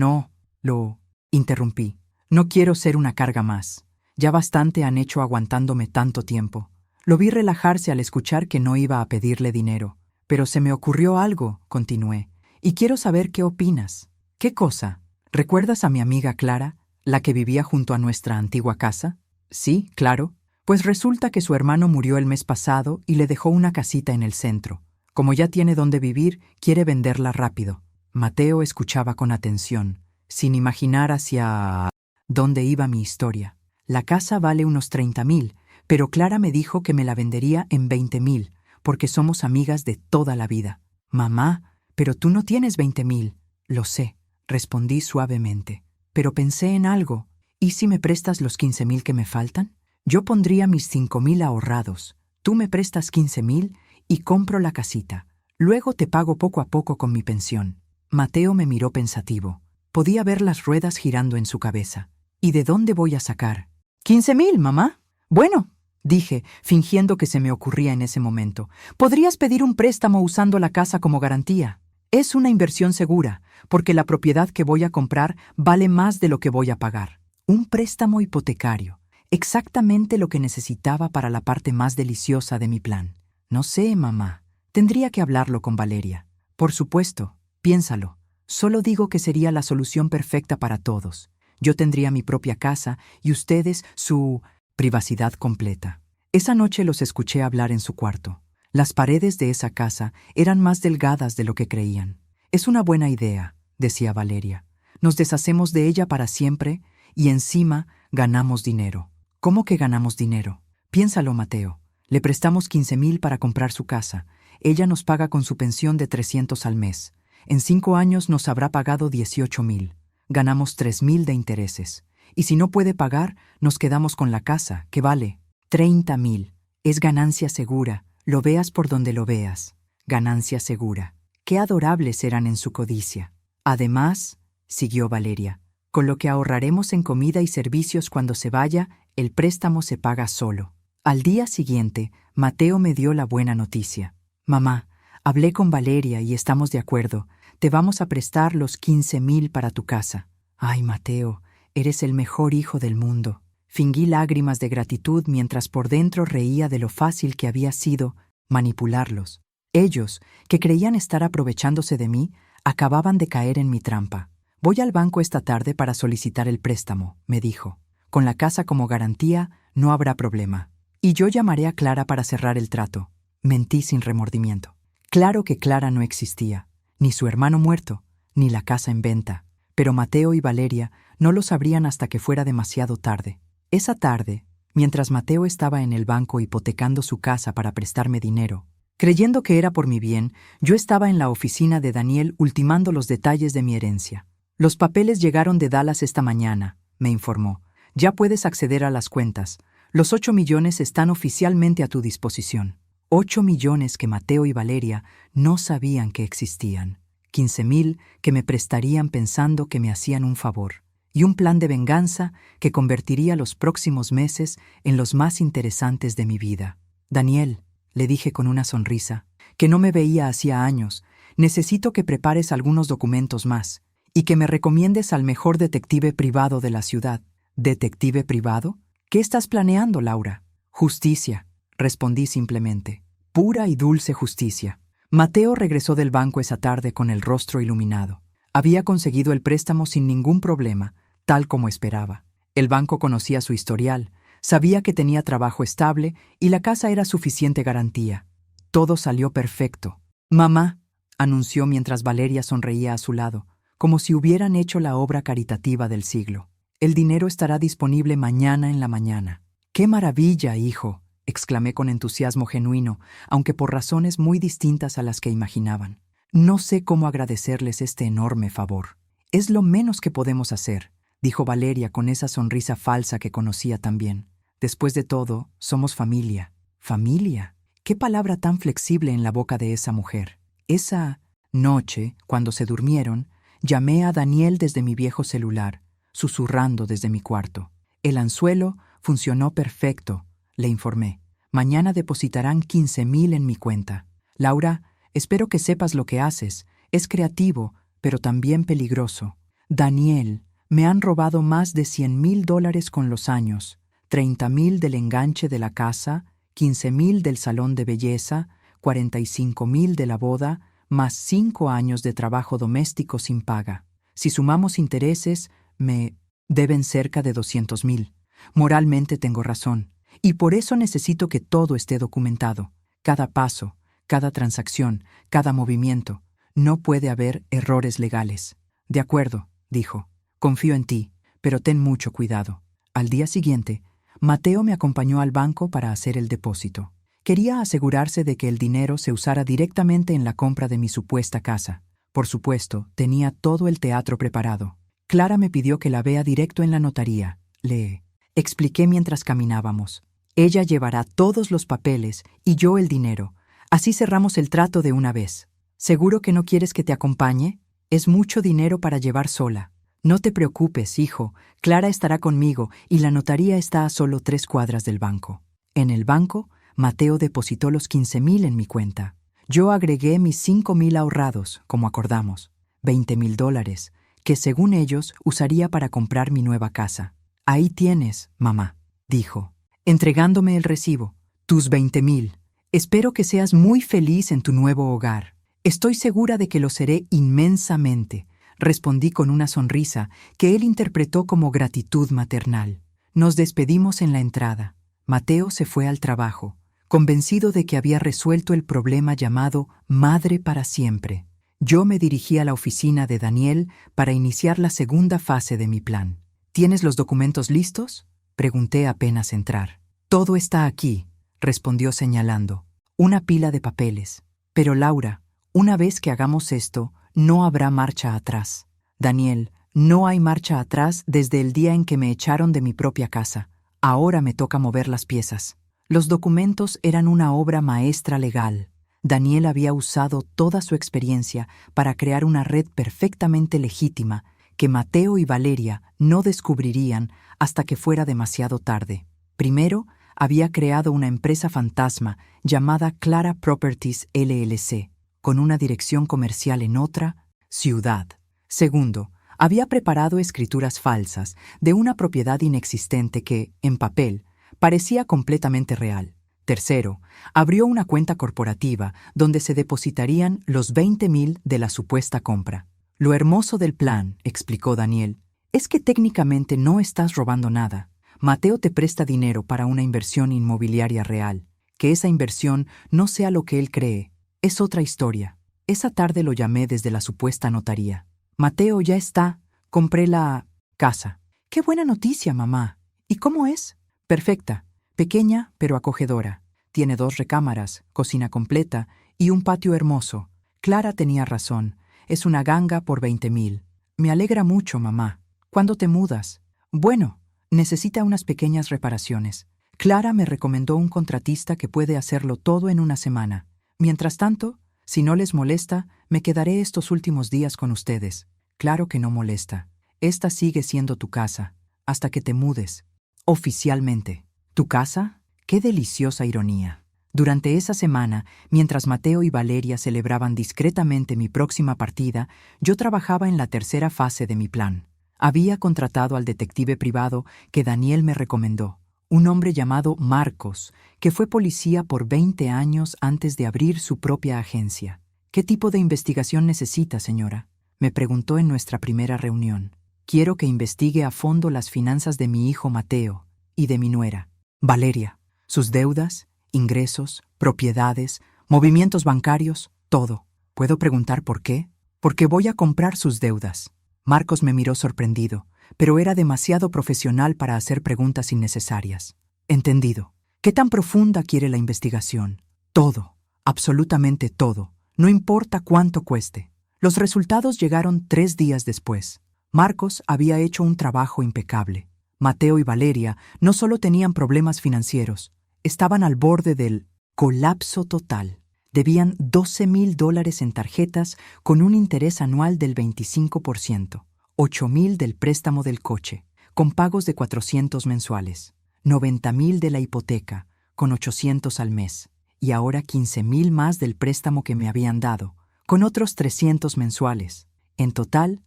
lo interrumpí. No quiero ser una carga más. Ya bastante han hecho aguantándome tanto tiempo. Lo vi relajarse al escuchar que no iba a pedirle dinero. Pero se me ocurrió algo, continué, y quiero saber qué opinas. ¿Qué cosa? ¿Recuerdas a mi amiga Clara, la que vivía junto a nuestra antigua casa? Sí, claro. Pues resulta que su hermano murió el mes pasado y le dejó una casita en el centro. Como ya tiene dónde vivir, quiere venderla rápido. Mateo escuchaba con atención, sin imaginar hacia dónde iba mi historia. La casa vale unos 30,000, pero Clara me dijo que me la vendería en 20,000, porque somos amigas de toda la vida. Mamá, pero tú no tienes 20,000. Lo sé, respondí suavemente. Pero pensé en algo. ¿Y si me prestas los 15,000 que me faltan? Yo pondría mis 5,000 ahorrados. Tú me prestas 15,000 y compro la casita. Luego te pago poco a poco con mi pensión. Mateo me miró pensativo. Podía ver las ruedas girando en su cabeza. ¿Y de dónde voy a sacar? 15,000, mamá. Bueno, dije, fingiendo que se me ocurría en ese momento. Podrías pedir un préstamo usando la casa como garantía. Es una inversión segura, porque la propiedad que voy a comprar vale más de lo que voy a pagar. Un préstamo hipotecario. Exactamente lo que necesitaba para la parte más deliciosa de mi plan. No sé, mamá. Tendría que hablarlo con Valeria. Por supuesto, piénsalo. Solo digo que sería la solución perfecta para todos. Yo tendría mi propia casa y ustedes su privacidad completa. Esa noche los escuché hablar en su cuarto. Las paredes de esa casa eran más delgadas de lo que creían. Es una buena idea, decía Valeria. Nos deshacemos de ella para siempre y encima ganamos dinero. ¿Cómo que ganamos dinero? Piénsalo, Mateo. Le prestamos 15,000 para comprar su casa. Ella nos paga con su pensión de 300 al mes. En 5 años nos habrá pagado 18,000. Ganamos 3,000 de intereses. Y si no puede pagar, nos quedamos con la casa, que vale 30,000. Es ganancia segura, lo veas por donde lo veas. Ganancia segura. Qué adorables eran en su codicia. Además, siguió Valeria, con lo que ahorraremos en comida y servicios cuando se vaya, el préstamo se paga solo. Al día siguiente, Mateo me dio la buena noticia. Mamá, hablé con Valeria y estamos de acuerdo. Te vamos a prestar los 15,000 para tu casa. Ay, Mateo, eres el mejor hijo del mundo. Fingí lágrimas de gratitud mientras por dentro reía de lo fácil que había sido manipularlos. Ellos, que creían estar aprovechándose de mí, acababan de caer en mi trampa. Voy al banco esta tarde para solicitar el préstamo, me dijo. Con la casa como garantía, no habrá problema. Y yo llamaré a Clara para cerrar el trato. Mentí sin remordimiento. Claro que Clara no existía, ni su hermano muerto, ni la casa en venta. Pero Mateo y Valeria no lo sabrían hasta que fuera demasiado tarde. Esa tarde, mientras Mateo estaba en el banco hipotecando su casa para prestarme dinero, creyendo que era por mi bien, yo estaba en la oficina de Daniel ultimando los detalles de mi herencia. Los papeles llegaron de Dallas esta mañana, me informó. Ya puedes acceder a las cuentas. Los 8 millones están oficialmente a tu disposición. 8 millones que Mateo y Valeria no sabían que existían. 15,000 que me prestarían pensando que me hacían un favor. Y un plan de venganza que convertiría los próximos meses en los más interesantes de mi vida. Daniel, le dije con una sonrisa, que no me veía hacía años, necesito que prepares algunos documentos más y que me recomiendes al mejor detective privado de la ciudad. ¿Detective privado? ¿Qué estás planeando, Laura? Justicia, respondí simplemente. Pura y dulce justicia. Mateo regresó del banco esa tarde con el rostro iluminado. Había conseguido el préstamo sin ningún problema, tal como esperaba. El banco conocía su historial, sabía que tenía trabajo estable y la casa era suficiente garantía. Todo salió perfecto. Mamá, anunció mientras Valeria sonreía a su lado, como si hubieran hecho la obra caritativa del siglo. El dinero estará disponible mañana en la mañana. ¡Qué maravilla, hijo!, exclamé con entusiasmo genuino, aunque por razones muy distintas a las que imaginaban. No sé cómo agradecerles este enorme favor. Es lo menos que podemos hacer, dijo Valeria con esa sonrisa falsa que conocía tan bien. Después de todo, somos familia. ¿Familia? Qué palabra tan flexible en la boca de esa mujer. Esa noche, cuando se durmieron, llamé a Daniel desde mi viejo celular, susurrando desde mi cuarto. El anzuelo funcionó perfecto, le informé. Mañana depositarán 15,000 en mi cuenta. Laura, espero que sepas lo que haces. Es creativo, pero también peligroso. Daniel, me han robado más de $100,000 con los años. 30,000 del enganche de la casa, 15,000 del salón de belleza, 45,000 de la boda, más 5 años de trabajo doméstico sin paga. Si sumamos intereses, me deben cerca de 200,000. Moralmente tengo razón, y por eso necesito que todo esté documentado. Cada paso, cada transacción, cada movimiento. No puede haber errores legales. De acuerdo, dijo. Confío en ti, pero ten mucho cuidado. Al día siguiente, Mateo me acompañó al banco para hacer el depósito. Quería asegurarse de que el dinero se usara directamente en la compra de mi supuesta casa. Por supuesto, tenía todo el teatro preparado. Clara me pidió que la vea directo en la notaría. Le expliqué mientras caminábamos. Ella llevará todos los papeles y yo el dinero. Así cerramos el trato de una vez. ¿Seguro que no quieres que te acompañe? Es mucho dinero para llevar sola. No te preocupes, hijo. Clara estará conmigo y la notaría está a solo 3 cuadras del banco. En el banco, Mateo depositó los 15,000 en mi cuenta. Yo agregué mis 5,000 ahorrados, como acordamos, $20,000, que según ellos usaría para comprar mi nueva casa. Ahí tienes, mamá, dijo, entregándome el recibo. Tus 20,000. Espero que seas muy feliz en tu nuevo hogar. Estoy segura de que lo seré inmensamente, respondí con una sonrisa que él interpretó como gratitud maternal. Nos despedimos en la entrada. Mateo se fue al trabajo, convencido de que había resuelto el problema llamado madre para siempre. Yo me dirigí a la oficina de Daniel para iniciar la segunda fase de mi plan. ¿Tienes los documentos listos?, pregunté apenas entrar. Todo está aquí, respondió señalando. Una pila de papeles. Pero Laura, una vez que hagamos esto, no habrá marcha atrás. Daniel, no hay marcha atrás desde el día en que me echaron de mi propia casa. Ahora me toca mover las piezas. Los documentos eran una obra maestra legal. Daniel había usado toda su experiencia para crear una red perfectamente legítima que Mateo y Valeria no descubrirían hasta que fuera demasiado tarde. Primero, había creado una empresa fantasma llamada Clara Properties LLC, con una dirección comercial en otra ciudad. Segundo, había preparado escrituras falsas de una propiedad inexistente que, en papel, parecía completamente real. Tercero, abrió una cuenta corporativa donde se depositarían los 20,000 de la supuesta compra. Lo hermoso del plan, explicó Daniel, es que técnicamente no estás robando nada. Mateo te presta dinero para una inversión inmobiliaria real. Que esa inversión no sea lo que él cree es otra historia. Esa tarde lo llamé desde la supuesta notaría. Mateo ya está. Compré la casa. ¡Qué buena noticia, mamá! ¿Y cómo es? Perfecta. Pequeña, pero acogedora. Tiene 2 recámaras, cocina completa y un patio hermoso. Clara tenía razón. Es una ganga por 20,000. Me alegra mucho, mamá. ¿Cuándo te mudas? Bueno, necesita unas pequeñas reparaciones. Clara me recomendó un contratista que puede hacerlo todo en una semana. Mientras tanto, si no les molesta, me quedaré estos últimos días con ustedes. Claro que no molesta. Esta sigue siendo tu casa, hasta que te mudes. Oficialmente. ¿Tu casa? ¡Qué deliciosa ironía! Durante esa semana, mientras Mateo y Valeria celebraban discretamente mi próxima partida, yo trabajaba en la tercera fase de mi plan. Había contratado al detective privado que Daniel me recomendó, un hombre llamado Marcos, que fue policía por 20 años antes de abrir su propia agencia. ¿Qué tipo de investigación necesita, señora?, me preguntó en nuestra primera reunión. Quiero que investigue a fondo las finanzas de mi hijo Mateo y de mi nuera, Valeria. Sus deudas, ingresos, propiedades, movimientos bancarios, todo. ¿Puedo preguntar por qué? Porque voy a comprar sus deudas. Marcos me miró sorprendido, pero era demasiado profesional para hacer preguntas innecesarias. Entendido. ¿Qué tan profunda quiere la investigación? Todo, absolutamente todo. No importa cuánto cueste. Los resultados llegaron 3 días después. Marcos había hecho un trabajo impecable. Mateo y Valeria no solo tenían problemas financieros, estaban al borde del Colapso total. Debían $12,000 en tarjetas con un interés anual del 25%, $8,000 del préstamo del coche, con pagos de $400 mensuales, $90,000 de la hipoteca, con $800 al mes, y ahora $15,000 más del préstamo que me habían dado, con otros $300 mensuales. En total,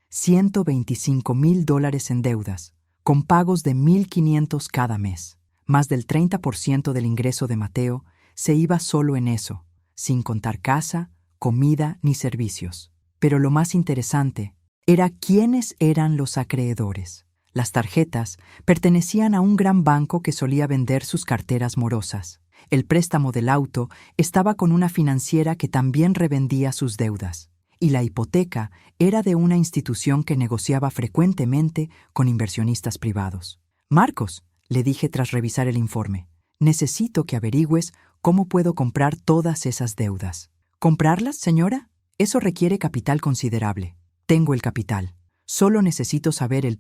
$125,000 en deudas, con pagos de $1,500 cada mes. Más del 30% del ingreso de Mateo se iba solo en eso, sin contar casa, comida ni servicios. Pero lo más interesante era quiénes eran los acreedores. Las tarjetas pertenecían a un gran banco que solía vender sus carteras morosas. El préstamo del auto estaba con una financiera que también revendía sus deudas. Y la hipoteca era de una institución que negociaba frecuentemente con inversionistas privados. Marcos, le dije tras revisar el informe, necesito que averigües cómo puedo comprar todas esas deudas. ¿Comprarlas, señora? Eso requiere capital considerable. Tengo el capital. Solo necesito saber el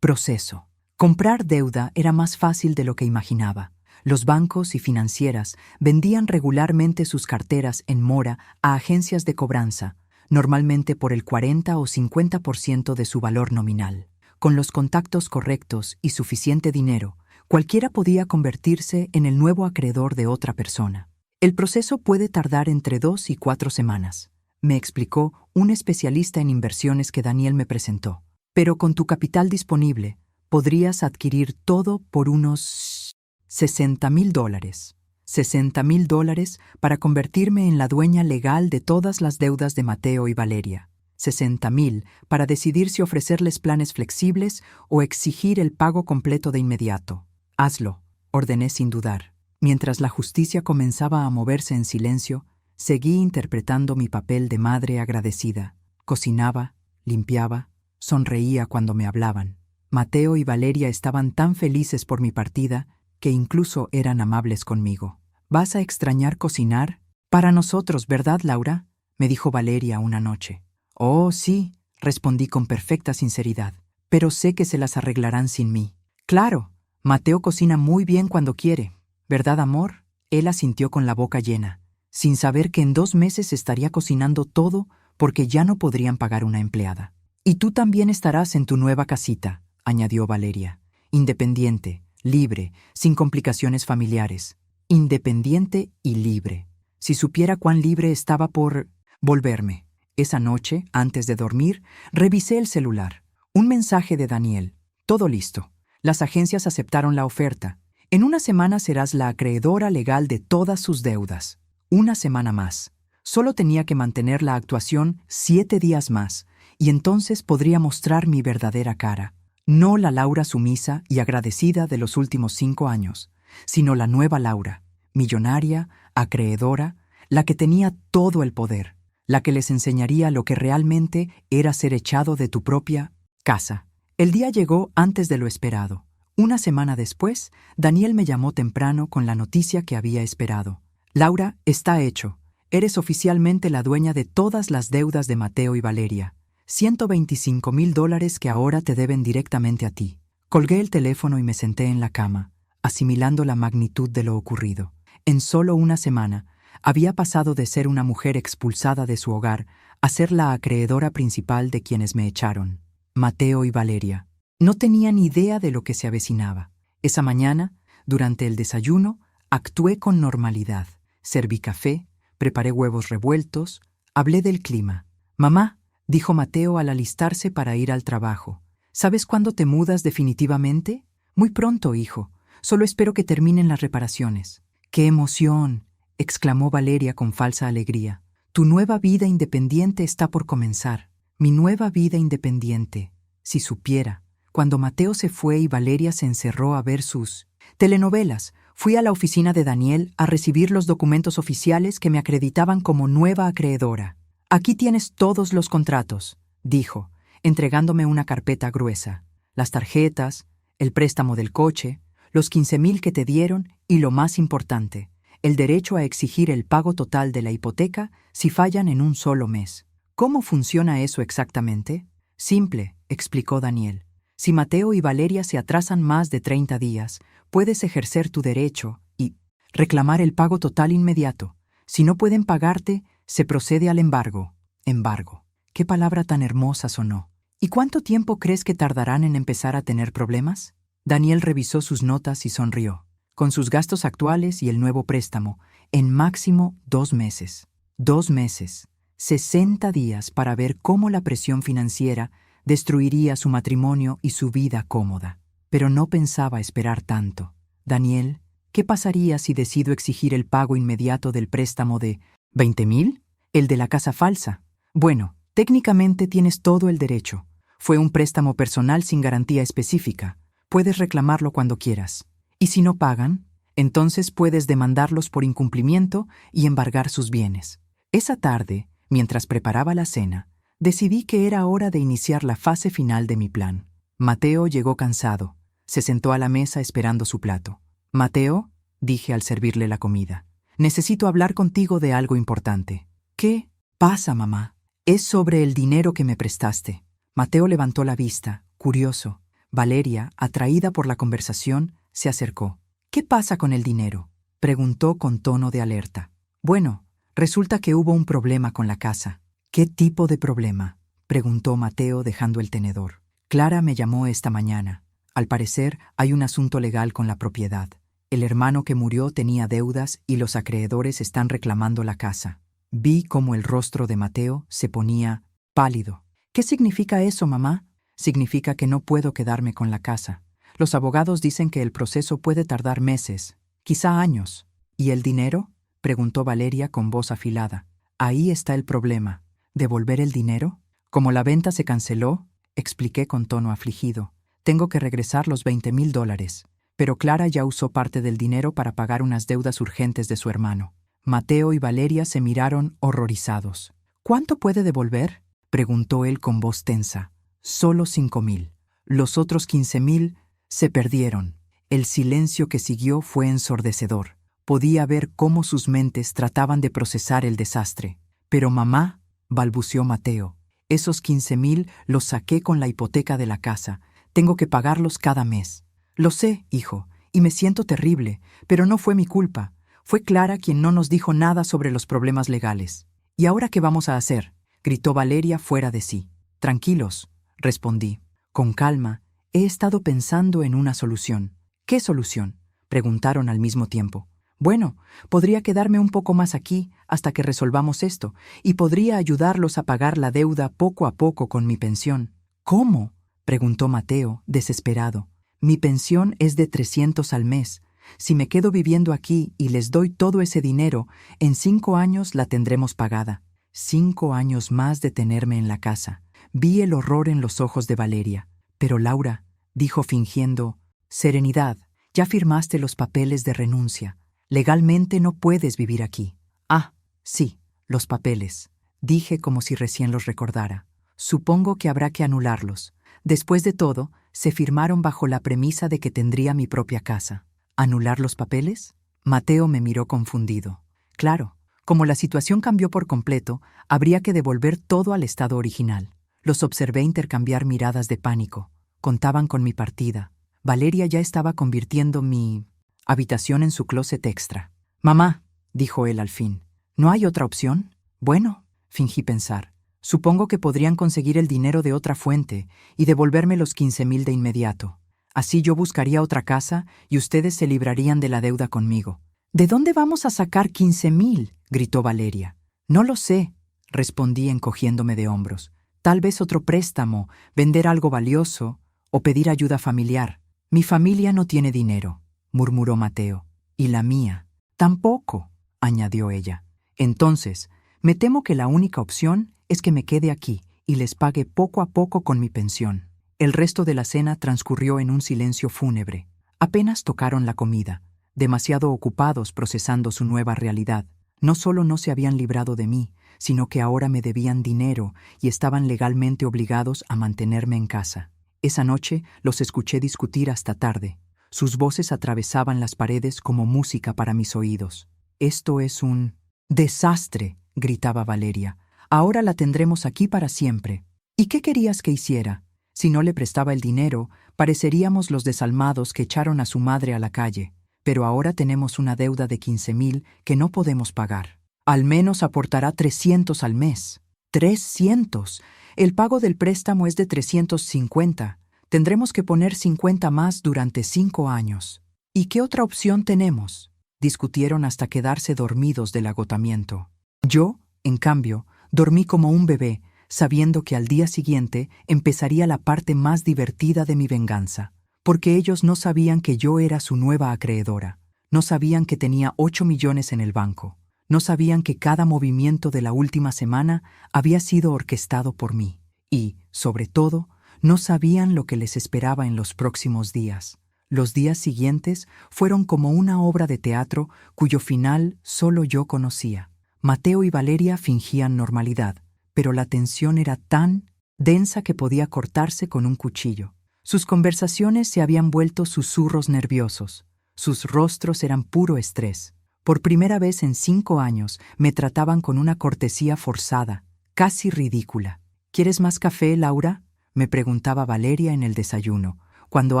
proceso. Comprar deuda era más fácil de lo que imaginaba. Los bancos y financieras vendían regularmente sus carteras en mora a agencias de cobranza, normalmente por el 40 o 50% de su valor nominal. Con los contactos correctos y suficiente dinero, cualquiera podía convertirse en el nuevo acreedor de otra persona. El proceso puede tardar entre 2 y 4 semanas, me explicó un especialista en inversiones que Daniel me presentó. Pero con tu capital disponible, podrías adquirir todo por unos $60,000. $60,000 para convertirme en la dueña legal de todas las deudas de Mateo y Valeria. $60,000 para decidir si ofrecerles planes flexibles o exigir el pago completo de inmediato. Hazlo, ordené sin dudar. Mientras la justicia comenzaba a moverse en silencio, seguí interpretando mi papel de madre agradecida. Cocinaba, limpiaba, sonreía cuando me hablaban. Mateo y Valeria estaban tan felices por mi partida que incluso eran amables conmigo. ¿Vas a extrañar cocinar? Para nosotros, ¿verdad, Laura?, me dijo Valeria una noche. Oh, sí, respondí con perfecta sinceridad, pero sé que se las arreglarán sin mí. Claro, Mateo cocina muy bien cuando quiere, ¿verdad, amor? Él asintió con la boca llena, sin saber que en 2 meses estaría cocinando todo porque ya no podrían pagar una empleada. Y tú también estarás en tu nueva casita, añadió Valeria, independiente, libre, sin complicaciones familiares. Independiente y libre. Si supiera cuán libre estaba por volverme. Esa noche, antes de dormir, revisé el celular. Un mensaje de Daniel. Todo listo. Las agencias aceptaron la oferta. En 1 semana serás la acreedora legal de todas sus deudas. 1 semana más. Solo tenía que mantener la actuación 7 días más, y entonces podría mostrar mi verdadera cara. No la Laura sumisa y agradecida de los últimos 5 años, sino la nueva Laura, millonaria, acreedora, la que tenía todo el poder, la que les enseñaría lo que realmente era ser echado de tu propia casa. El día llegó antes de lo esperado. 1 semana después, Daniel me llamó temprano con la noticia que había esperado. Laura, está hecho. Eres oficialmente la dueña de todas las deudas de Mateo y Valeria. $125,000 que ahora te deben directamente a ti. Colgué el teléfono y me senté en la cama, asimilando la magnitud de lo ocurrido. En solo 1 semana, había pasado de ser una mujer expulsada de su hogar a ser la acreedora principal de quienes me echaron, Mateo y Valeria. No tenía ni idea de lo que se avecinaba. Esa mañana, durante el desayuno, actué con normalidad. Serví café, preparé huevos revueltos, hablé del clima. Mamá, dijo Mateo al alistarse para ir al trabajo, ¿sabes cuándo te mudas definitivamente? Muy pronto, hijo. Solo espero que terminen las reparaciones. ¡Qué emoción!, exclamó Valeria con falsa alegría. Tu nueva vida independiente está por comenzar. Mi nueva vida independiente. Si supiera. Cuando Mateo se fue y Valeria se encerró a ver sus telenovelas, fui a la oficina de Daniel a recibir los documentos oficiales que me acreditaban como nueva acreedora. Aquí tienes todos los contratos, dijo, entregándome una carpeta gruesa. Las tarjetas, el préstamo del coche, los 15,000 que te dieron y, lo más importante, el derecho a exigir el pago total de la hipoteca si fallan en un solo mes. ¿Cómo funciona eso exactamente? Simple, explicó Daniel. Si Mateo y Valeria se atrasan más de 30 días, puedes ejercer tu derecho y reclamar el pago total inmediato. Si no pueden pagarte, se procede al embargo. Embargo. ¿Qué palabra tan hermosa sonó? ¿Y cuánto tiempo crees que tardarán en empezar a tener problemas? Daniel revisó sus notas y sonrió. Con sus gastos actuales y el nuevo préstamo, en máximo 2 meses. 2 meses. 60 días para ver cómo la presión financiera destruiría su matrimonio y su vida cómoda. Pero no pensaba esperar tanto. Daniel, ¿qué pasaría si decido exigir el pago inmediato del préstamo de 20,000? El de la casa falsa. Bueno, técnicamente tienes todo el derecho. Fue un préstamo personal sin garantía específica. Puedes reclamarlo cuando quieras. Y si no pagan, entonces puedes demandarlos por incumplimiento y embargar sus bienes. Esa tarde, mientras preparaba la cena, decidí que era hora de iniciar la fase final de mi plan. Mateo llegó cansado. Se sentó a la mesa esperando su plato. «Mateo», dije al servirle la comida, «necesito hablar contigo de algo importante». «¿Qué pasa, mamá?» «Es sobre el dinero que me prestaste». Mateo levantó la vista, curioso. Valeria, atraída por la conversación, se acercó. «¿Qué pasa con el dinero?», preguntó con tono de alerta. «Bueno, resulta que hubo un problema con la casa». «¿Qué tipo de problema?», preguntó Mateo dejando el tenedor. «Clara me llamó esta mañana. Al parecer, hay un asunto legal con la propiedad. El hermano que murió tenía deudas y los acreedores están reclamando la casa». Vi cómo el rostro de Mateo se ponía pálido. «¿Qué significa eso, mamá?» «Significa que no puedo quedarme con la casa. Los abogados dicen que el proceso puede tardar meses, quizá años». «¿Y el dinero?», preguntó Valeria con voz afilada. «Ahí está el problema. ¿Devolver el dinero?». «Como la venta se canceló», expliqué con tono afligido, «tengo que regresar los $20,000. Pero Clara ya usó parte del dinero para pagar unas deudas urgentes de su hermano». Mateo y Valeria se miraron horrorizados. «¿Cuánto puede devolver?», preguntó él con voz tensa. «Solo 5,000. Los otros 15,000 se perdieron». El silencio que siguió fue ensordecedor. Podía ver cómo sus mentes trataban de procesar el desastre. «Pero mamá», balbuceó Mateo, «esos 15,000 los saqué con la hipoteca de la casa. Tengo que pagarlos cada mes». «Lo sé, hijo, y me siento terrible, pero no fue mi culpa. Fue Clara quien no nos dijo nada sobre los problemas legales». «¿Y ahora qué vamos a hacer?», gritó Valeria fuera de sí. «Tranquilos», respondí. «Con calma, he estado pensando en una solución». «¿Qué solución?», preguntaron al mismo tiempo. «Bueno, podría quedarme un poco más aquí hasta que resolvamos esto, y podría ayudarlos a pagar la deuda poco a poco con mi pensión». «¿Cómo?», preguntó Mateo, desesperado. «Mi pensión es de 300 al mes. Si me quedo viviendo aquí y les doy todo ese dinero, en 5 años la tendremos pagada». 5 años más de tenerme en la casa. Vi el horror en los ojos de Valeria. «Pero Laura», dijo fingiendo, «serenidad, ya firmaste los papeles de renuncia. Legalmente no puedes vivir aquí». «Ah, sí, los papeles», dije como si recién los recordara. «Supongo que habrá que anularlos. Después de todo, se firmaron bajo la premisa de que tendría mi propia casa». «¿Anular los papeles?». Mateo me miró confundido. «Claro, como la situación cambió por completo, habría que devolver todo al estado original». Los observé intercambiar miradas de pánico. Contaban con mi partida. Valeria ya estaba convirtiendo mi habitación en su closet extra. «Mamá», dijo él al fin, «¿no hay otra opción?». «Bueno», fingí pensar, «supongo que podrían conseguir el dinero de otra fuente y devolverme los 15,000 de inmediato. Así yo buscaría otra casa y ustedes se librarían de la deuda conmigo». «¿De dónde vamos a sacar 15,000?», gritó Valeria. «No lo sé», respondí encogiéndome de hombros. «Tal vez otro préstamo, vender algo valioso o pedir ayuda familiar». «Mi familia no tiene dinero», murmuró Mateo. «Y la mía tampoco», añadió ella. «Entonces, me temo que la única opción es que me quede aquí y les pague poco a poco con mi pensión». El resto de la cena transcurrió en un silencio fúnebre. Apenas tocaron la comida, demasiado ocupados procesando su nueva realidad. No solo no se habían librado de mí, sino que ahora me debían dinero y estaban legalmente obligados a mantenerme en casa. Esa noche los escuché discutir hasta tarde. Sus voces atravesaban las paredes como música para mis oídos. «Esto es un desastre», gritaba Valeria. «Ahora la tendremos aquí para siempre». «¿Y qué querías que hiciera? Si no le prestaba el dinero, pareceríamos los desalmados que echaron a su madre a la calle. pero ahora tenemos una deuda de 15,000 que no podemos pagar. Al menos aportará 300 al mes. ¡300! El pago del préstamo es de 350. Tendremos que poner 50 más durante 5 años. ¿Y qué otra opción tenemos? Discutieron hasta quedarse dormidos del agotamiento. Yo, en cambio, dormí como un bebé, sabiendo que al día siguiente empezaría la parte más divertida de mi venganza, porque ellos no sabían que yo era su nueva acreedora, no sabían que tenía 8 millones en el banco, no sabían que cada movimiento de la última semana había sido orquestado por mí, y, sobre todo, no sabían lo que les esperaba en los próximos días. Los días siguientes fueron como una obra de teatro cuyo final solo yo conocía. Mateo y Valeria fingían normalidad, pero la tensión era tan densa que podía cortarse con un cuchillo. Sus conversaciones se habían vuelto susurros nerviosos. Sus rostros eran puro estrés. Por primera vez en 5 años me trataban con una cortesía forzada, casi ridícula. ¿Quieres más café, Laura?, me preguntaba Valeria en el desayuno, cuando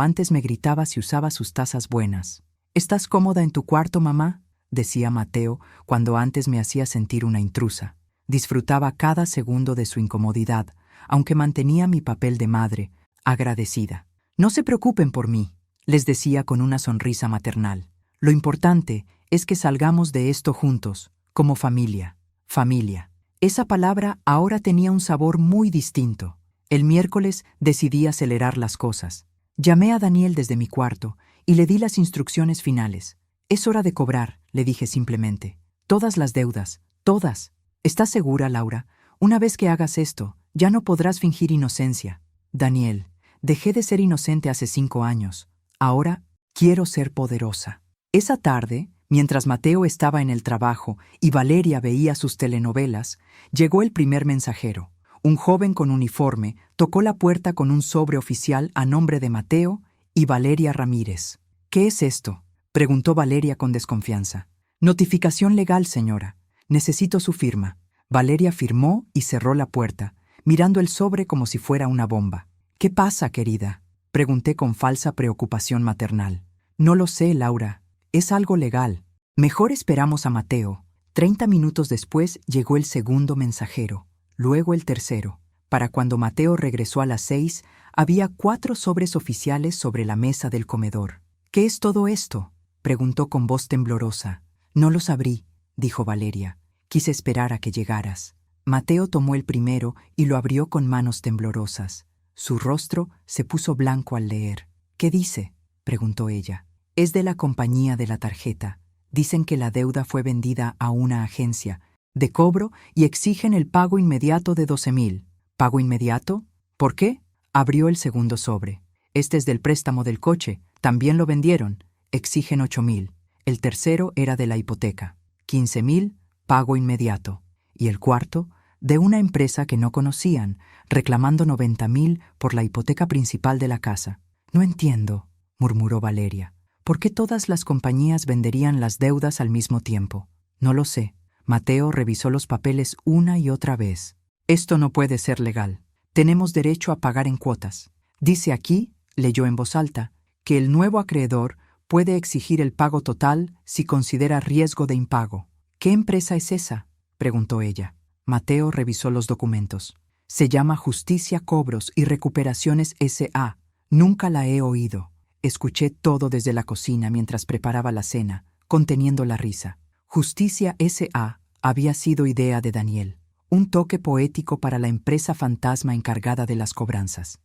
antes me gritaba si usaba sus tazas buenas. ¿Estás cómoda en tu cuarto, mamá?, decía Mateo, cuando antes me hacía sentir una intrusa. Disfrutaba cada segundo de su incomodidad, aunque mantenía mi papel de madre, agradecida. No se preocupen por mí, les decía con una sonrisa maternal. Lo importante es que salgamos de esto juntos, como familia. Familia. Esa palabra ahora tenía un sabor muy distinto. El miércoles decidí acelerar las cosas. Llamé a Daniel desde mi cuarto y le di las instrucciones finales. Es hora de cobrar, le dije simplemente. Todas las deudas, todas. ¿Estás segura, Laura? Una vez que hagas esto, ya no podrás fingir inocencia. Daniel, dejé de ser inocente hace 5 años. Ahora quiero ser poderosa. Esa tarde, mientras Mateo estaba en el trabajo y Valeria veía sus telenovelas, llegó el primer mensajero. Un joven con uniforme tocó la puerta con un sobre oficial a nombre de Mateo y Valeria Ramírez. ¿Qué es esto?, preguntó Valeria con desconfianza. Notificación legal, señora. Necesito su firma. Valeria firmó y cerró la puerta, mirando el sobre como si fuera una bomba. ¿Qué pasa, querida?, pregunté con falsa preocupación maternal. No lo sé, Laura. Es algo legal. Mejor esperamos a Mateo. 30 minutos después llegó el segundo mensajero. Luego el tercero. Para cuando Mateo regresó a las 6, había 4 sobres oficiales sobre la mesa del comedor. ¿Qué es todo esto?, preguntó con voz temblorosa. No lo sabrí, dijo Valeria. Quise esperar a que llegaras. Mateo tomó el primero y lo abrió con manos temblorosas. Su rostro se puso blanco al leer. ¿Qué dice?, preguntó ella. Es de la compañía de la tarjeta. Dicen que la deuda fue vendida a una agencia de cobro y exigen el pago inmediato de 12,000. ¿Pago inmediato? ¿Por qué? Abrió el segundo sobre. Este es del préstamo del coche. También lo vendieron. Exigen 8,000. El tercero era de la hipoteca. 15,000, pago inmediato. Y el cuarto, de una empresa que no conocían, reclamando 90,000 por la hipoteca principal de la casa. No entiendo, murmuró Valeria. ¿Por qué todas las compañías venderían las deudas al mismo tiempo? No lo sé. Mateo revisó los papeles una y otra vez. Esto no puede ser legal. Tenemos derecho a pagar en cuotas. Dice aquí, leyó en voz alta, que el nuevo acreedor puede exigir el pago total si considera riesgo de impago. ¿Qué empresa es esa?, preguntó ella. Mateo revisó los documentos. Se llama Justicia Cobros y Recuperaciones S.A. Nunca la he oído. Escuché todo desde la cocina mientras preparaba la cena, conteniendo la risa. Justicia S.A. había sido idea de Daniel. Un toque poético para la empresa fantasma encargada de las cobranzas.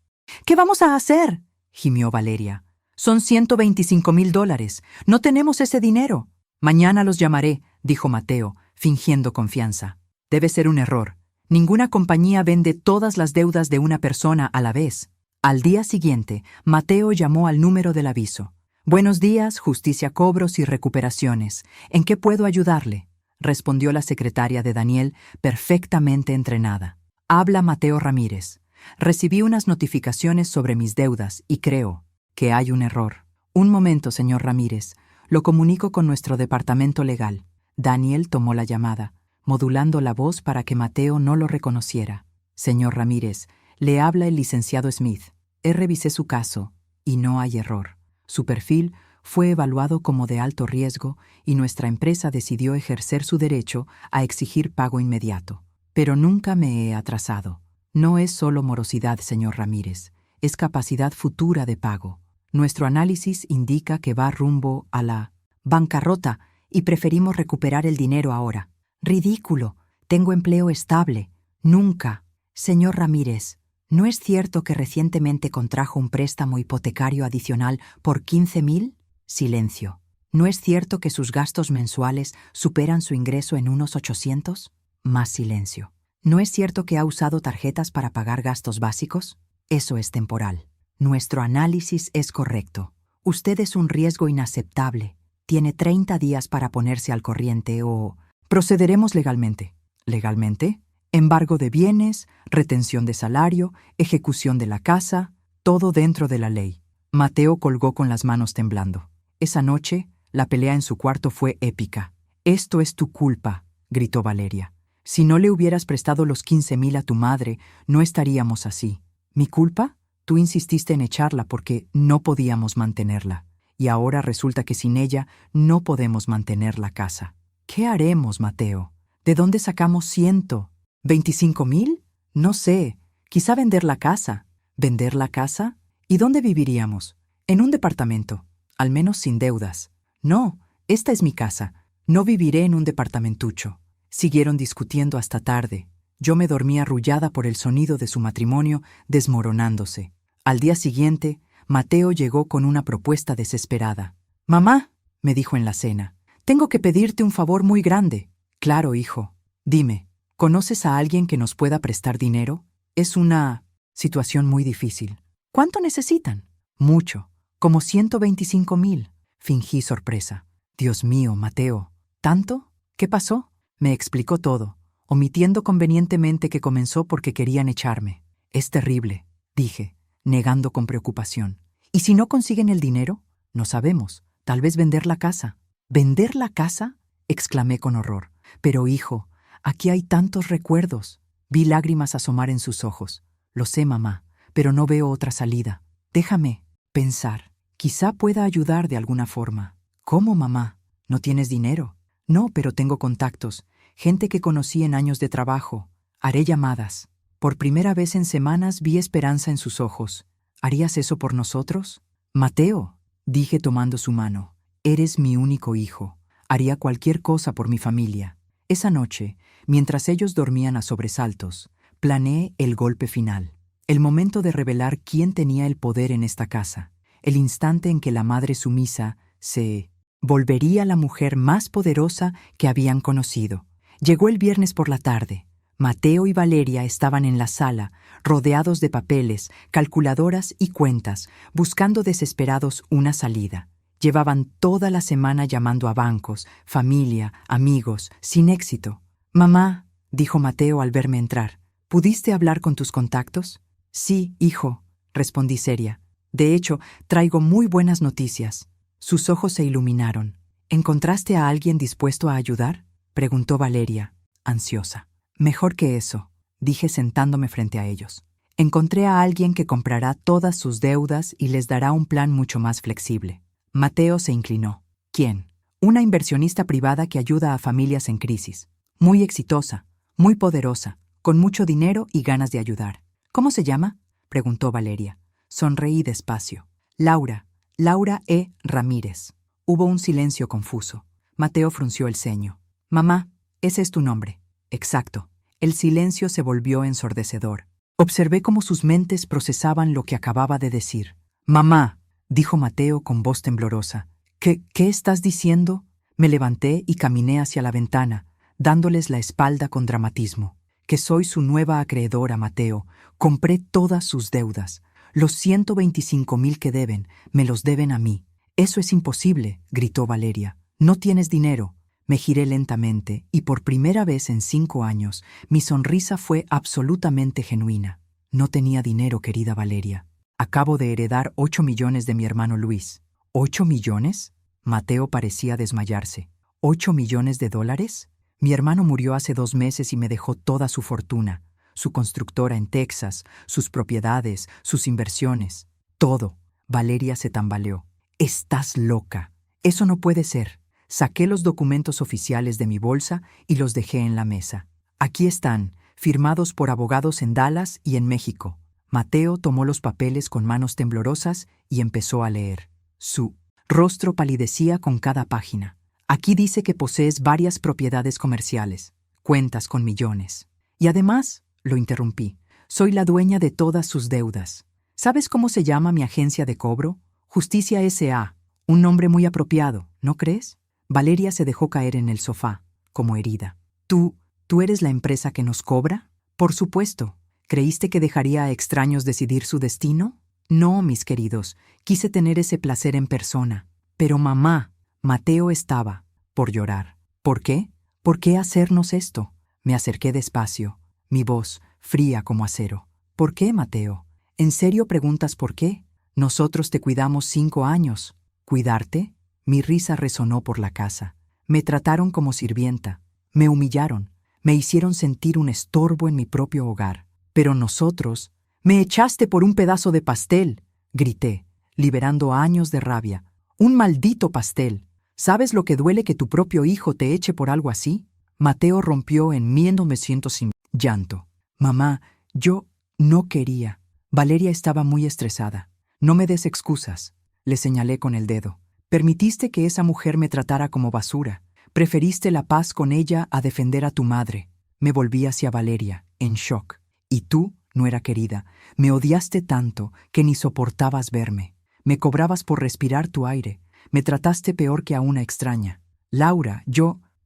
¿Qué vamos a hacer?, gimió Valeria. Son $125,000. No tenemos ese dinero. Mañana los llamaré, dijo Mateo, fingiendo confianza. Debe ser un error. Ninguna compañía vende todas las deudas de una persona a la vez. Al día siguiente, Mateo llamó al número del aviso. Buenos días, Justicia Cobros y Recuperaciones. ¿En qué puedo ayudarle?, respondió la secretaria de Daniel, perfectamente entrenada. Habla Mateo Ramírez. Recibí unas notificaciones sobre mis deudas y creo que hay un error. Un momento, señor Ramírez. Lo comunico con nuestro departamento legal. Daniel tomó la llamada, modulando la voz para que Mateo no lo reconociera. Señor Ramírez, le habla el licenciado Smith. Revisé su caso y no hay error. Su perfil fue evaluado como de alto riesgo y nuestra empresa decidió ejercer su derecho a exigir pago inmediato. Pero nunca me he atrasado. No es solo morosidad, señor Ramírez, es capacidad futura de pago. Nuestro análisis indica que va rumbo a la bancarrota y preferimos recuperar el dinero ahora. Ridículo. Tengo empleo estable. Nunca. Señor Ramírez, ¿no es cierto que recientemente contrajo un préstamo hipotecario adicional por 15,000? Silencio. ¿No es cierto que sus gastos mensuales superan su ingreso en unos 800? Más silencio. ¿No es cierto que ha usado tarjetas para pagar gastos básicos? Eso es temporal. Nuestro análisis es correcto. Usted es un riesgo inaceptable. Tiene 30 días para ponerse al corriente o... Procederemos legalmente. ¿Legalmente? Embargo de bienes, retención de salario, ejecución de la casa, todo dentro de la ley. Mateo colgó con las manos temblando. Esa noche, la pelea en su cuarto fue épica. «Esto es tu culpa», gritó Valeria. «Si no le hubieras prestado los 15,000 a tu madre, no estaríamos así». ¿Mi culpa? Tú insististe en echarla porque no podíamos mantenerla. Y ahora resulta que sin ella no podemos mantener la casa. ¿Qué haremos, Mateo? ¿De dónde sacamos 125,000? No sé. Quizá vender la casa. ¿Vender la casa? ¿Y dónde viviríamos? En un departamento. Al menos sin deudas. No, esta es mi casa. No viviré en un departamentucho. Siguieron discutiendo hasta tarde. Yo me dormí arrullada por el sonido de su matrimonio desmoronándose. Al día siguiente, Mateo llegó con una propuesta desesperada. «Mamá», me dijo en la cena, «tengo que pedirte un favor muy grande». «Claro, hijo. Dime, ¿conoces a alguien que nos pueda prestar dinero? Es una situación muy difícil». «¿Cuánto necesitan?» «Mucho, como 125,000». Fingí sorpresa. «Dios mío, Mateo, ¿tanto? ¿Qué pasó?» Me explicó todo, omitiendo convenientemente que comenzó porque querían echarme. «Es terrible», dije, negando con preocupación. «¿Y si no consiguen el dinero?» «No sabemos. Tal vez vender la casa». «¿Vender la casa?», exclamé con horror. «Pero, hijo, aquí hay tantos recuerdos». Vi lágrimas asomar en sus ojos. «Lo sé, mamá, pero no veo otra salida. Déjame pensar. Quizá pueda ayudar de alguna forma». «¿Cómo, mamá? ¿No tienes dinero?» «No, pero tengo contactos. Gente que conocí en años de trabajo. Haré llamadas». Por primera vez en semanas vi esperanza en sus ojos. «¿Harías eso por nosotros?» «Mateo», dije tomando su mano, «eres mi único hijo. Haría cualquier cosa por mi familia». Esa noche, mientras ellos dormían a sobresaltos, planeé el golpe final. El momento de revelar quién tenía el poder en esta casa. El instante en que la madre sumisa se volvería la mujer más poderosa que habían conocido. Llegó el viernes por la tarde. Mateo y Valeria estaban en la sala, rodeados de papeles, calculadoras y cuentas, buscando desesperados una salida. Llevaban toda la semana llamando a bancos, familia, amigos, sin éxito. «Mamá», dijo Mateo al verme entrar, «¿pudiste hablar con tus contactos?» «Sí, hijo», respondí seria. «De hecho, traigo muy buenas noticias». Sus ojos se iluminaron. «¿Encontraste a alguien dispuesto a ayudar?», preguntó Valeria, ansiosa. «Mejor que eso», dije sentándome frente a ellos. «Encontré a alguien que comprará todas sus deudas y les dará un plan mucho más flexible». Mateo se inclinó. «¿Quién?» «Una inversionista privada que ayuda a familias en crisis. Muy exitosa, muy poderosa, con mucho dinero y ganas de ayudar». «¿Cómo se llama?», preguntó Valeria. Sonreí despacio. Laura E. Ramírez». Hubo un silencio confuso. Mateo frunció el ceño. «Mamá, ese es tu nombre». «Exacto». El silencio se volvió ensordecedor. Observé cómo sus mentes procesaban lo que acababa de decir. «Mamá», dijo Mateo con voz temblorosa. ¿Qué estás diciendo?» Me levanté y caminé hacia la ventana, dándoles la espalda con dramatismo. «Que soy su nueva acreedora, Mateo. Compré todas sus deudas. Los 125,000 que deben, me los deben a mí». «Eso es imposible», gritó Valeria. «No tienes dinero». Me giré lentamente y por primera vez en 5 años mi sonrisa fue absolutamente genuina. «No tenía dinero, querida Valeria. Acabo de heredar 8 millones de mi hermano Luis». «¿8 millones?» Mateo parecía desmayarse. ¿8 millones de dólares? Mi hermano murió hace 2 meses y me dejó toda su fortuna, su constructora en Texas, sus propiedades, sus inversiones. Todo. Valeria se tambaleó. Estás loca. Eso no puede ser. Saqué los documentos oficiales de mi bolsa y los dejé en la mesa. Aquí están, firmados por abogados en Dallas y en México. Mateo tomó los papeles con manos temblorosas y empezó a leer. Su rostro palidecía con cada página. Aquí dice que posees varias propiedades comerciales, cuentas con millones. Y además, lo interrumpí, soy la dueña de todas sus deudas. ¿Sabes cómo se llama mi agencia de cobro? Justicia S.A. Un nombre muy apropiado, ¿no crees? Valeria se dejó caer en el sofá, como herida. ¿Tú eres la empresa que nos cobra? Por supuesto. ¿Creíste que dejaría a extraños decidir su destino? No, mis queridos, quise tener ese placer en persona. Pero mamá, Mateo estaba por llorar. ¿Por qué? ¿Por qué hacernos esto? Me acerqué despacio, mi voz fría como acero. ¿Por qué, Mateo? ¿En serio preguntas por qué? Nosotros te cuidamos 5 años. ¿Cuidarte? Mi risa resonó por la casa. Me trataron como sirvienta. Me humillaron. Me hicieron sentir un estorbo en mi propio hogar. Pero nosotros... ¡Me echaste por un pedazo de pastel!, grité, liberando años de rabia. ¡Un maldito pastel! ¿Sabes lo que duele que tu propio hijo te eche por algo así? Mateo rompió en 1900 sin llanto. Mamá, yo no quería. Valeria estaba muy estresada. No me des excusas, le señalé con el dedo. Permitiste que esa mujer me tratara como basura. Preferiste la paz con ella a defender a tu madre. Me volví hacia Valeria, en shock. Y tú, nuera querida, me odiaste tanto que ni soportabas verme. Me cobrabas por respirar tu aire. Me trataste peor que a una extraña. Laura,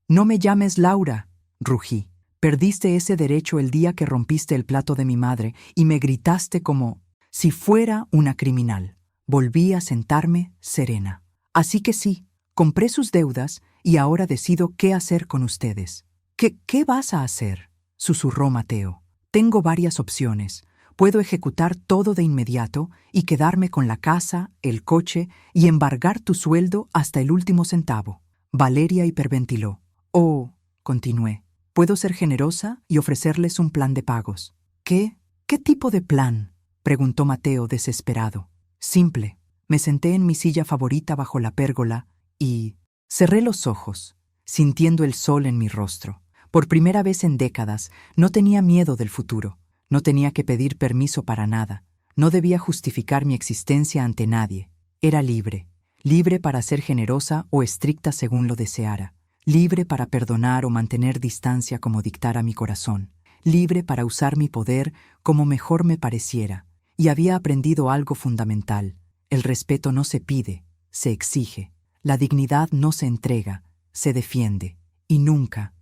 no me llames Laura, rugí. Perdiste ese derecho el día que rompiste el plato de mi madre y me gritaste como si fuera una criminal. Volví a sentarme serena. Así que sí, compré sus deudas y ahora decido qué hacer con ustedes. ¿Qué vas a hacer?, susurró Mateo. Tengo varias opciones. Puedo ejecutar todo de inmediato y quedarme con la casa, el coche y embargar tu sueldo hasta el último centavo. Valeria hiperventiló. Oh, continué, puedo ser generosa y ofrecerles un plan de pagos. ¿Qué tipo de plan?, preguntó Mateo desesperado. Simple. Me senté en mi silla favorita bajo la pérgola y cerré los ojos, sintiendo el sol en mi rostro. Por primera vez en décadas, no tenía miedo del futuro. No tenía que pedir permiso para nada. No debía justificar mi existencia ante nadie. Era libre. Libre para ser generosa o estricta según lo deseara. Libre para perdonar o mantener distancia como dictara mi corazón. Libre para usar mi poder como mejor me pareciera. Y había aprendido algo fundamental. El respeto no se pide, se exige. La dignidad no se entrega, se defiende. Y nunca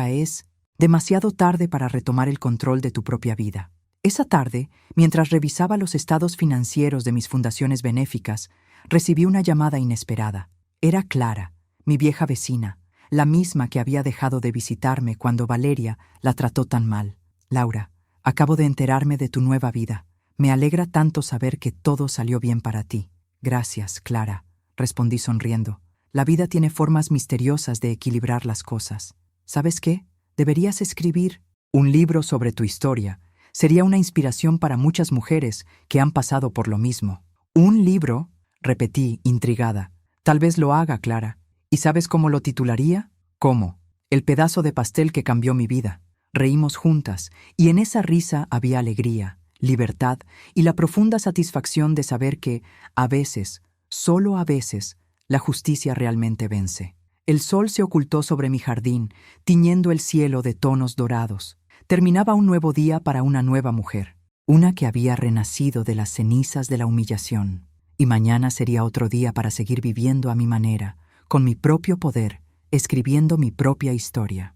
es demasiado tarde para retomar el control de tu propia vida. Esa tarde, mientras revisaba los estados financieros de mis fundaciones benéficas, recibí una llamada inesperada. Era Clara, mi vieja vecina, la misma que había dejado de visitarme cuando Valeria la trató tan mal. Laura, acabo de enterarme de tu nueva vida. Me alegra tanto saber que todo salió bien para ti. Gracias, Clara, respondí sonriendo. La vida tiene formas misteriosas de equilibrar las cosas. ¿Sabes qué? Deberías escribir un libro sobre tu historia. Sería una inspiración para muchas mujeres que han pasado por lo mismo. ¿Un libro?, repetí, intrigada. Tal vez lo haga, Clara. ¿Y sabes cómo lo titularía? ¿Cómo? El pedazo de pastel que cambió mi vida. Reímos juntas, y en esa risa había alegría, libertad y la profunda satisfacción de saber que, a veces, solo a veces, la justicia realmente vence. El sol se ocultó sobre mi jardín, tiñendo el cielo de tonos dorados. Terminaba un nuevo día para una nueva mujer, una que había renacido de las cenizas de la humillación. Y mañana sería otro día para seguir viviendo a mi manera, con mi propio poder, escribiendo mi propia historia.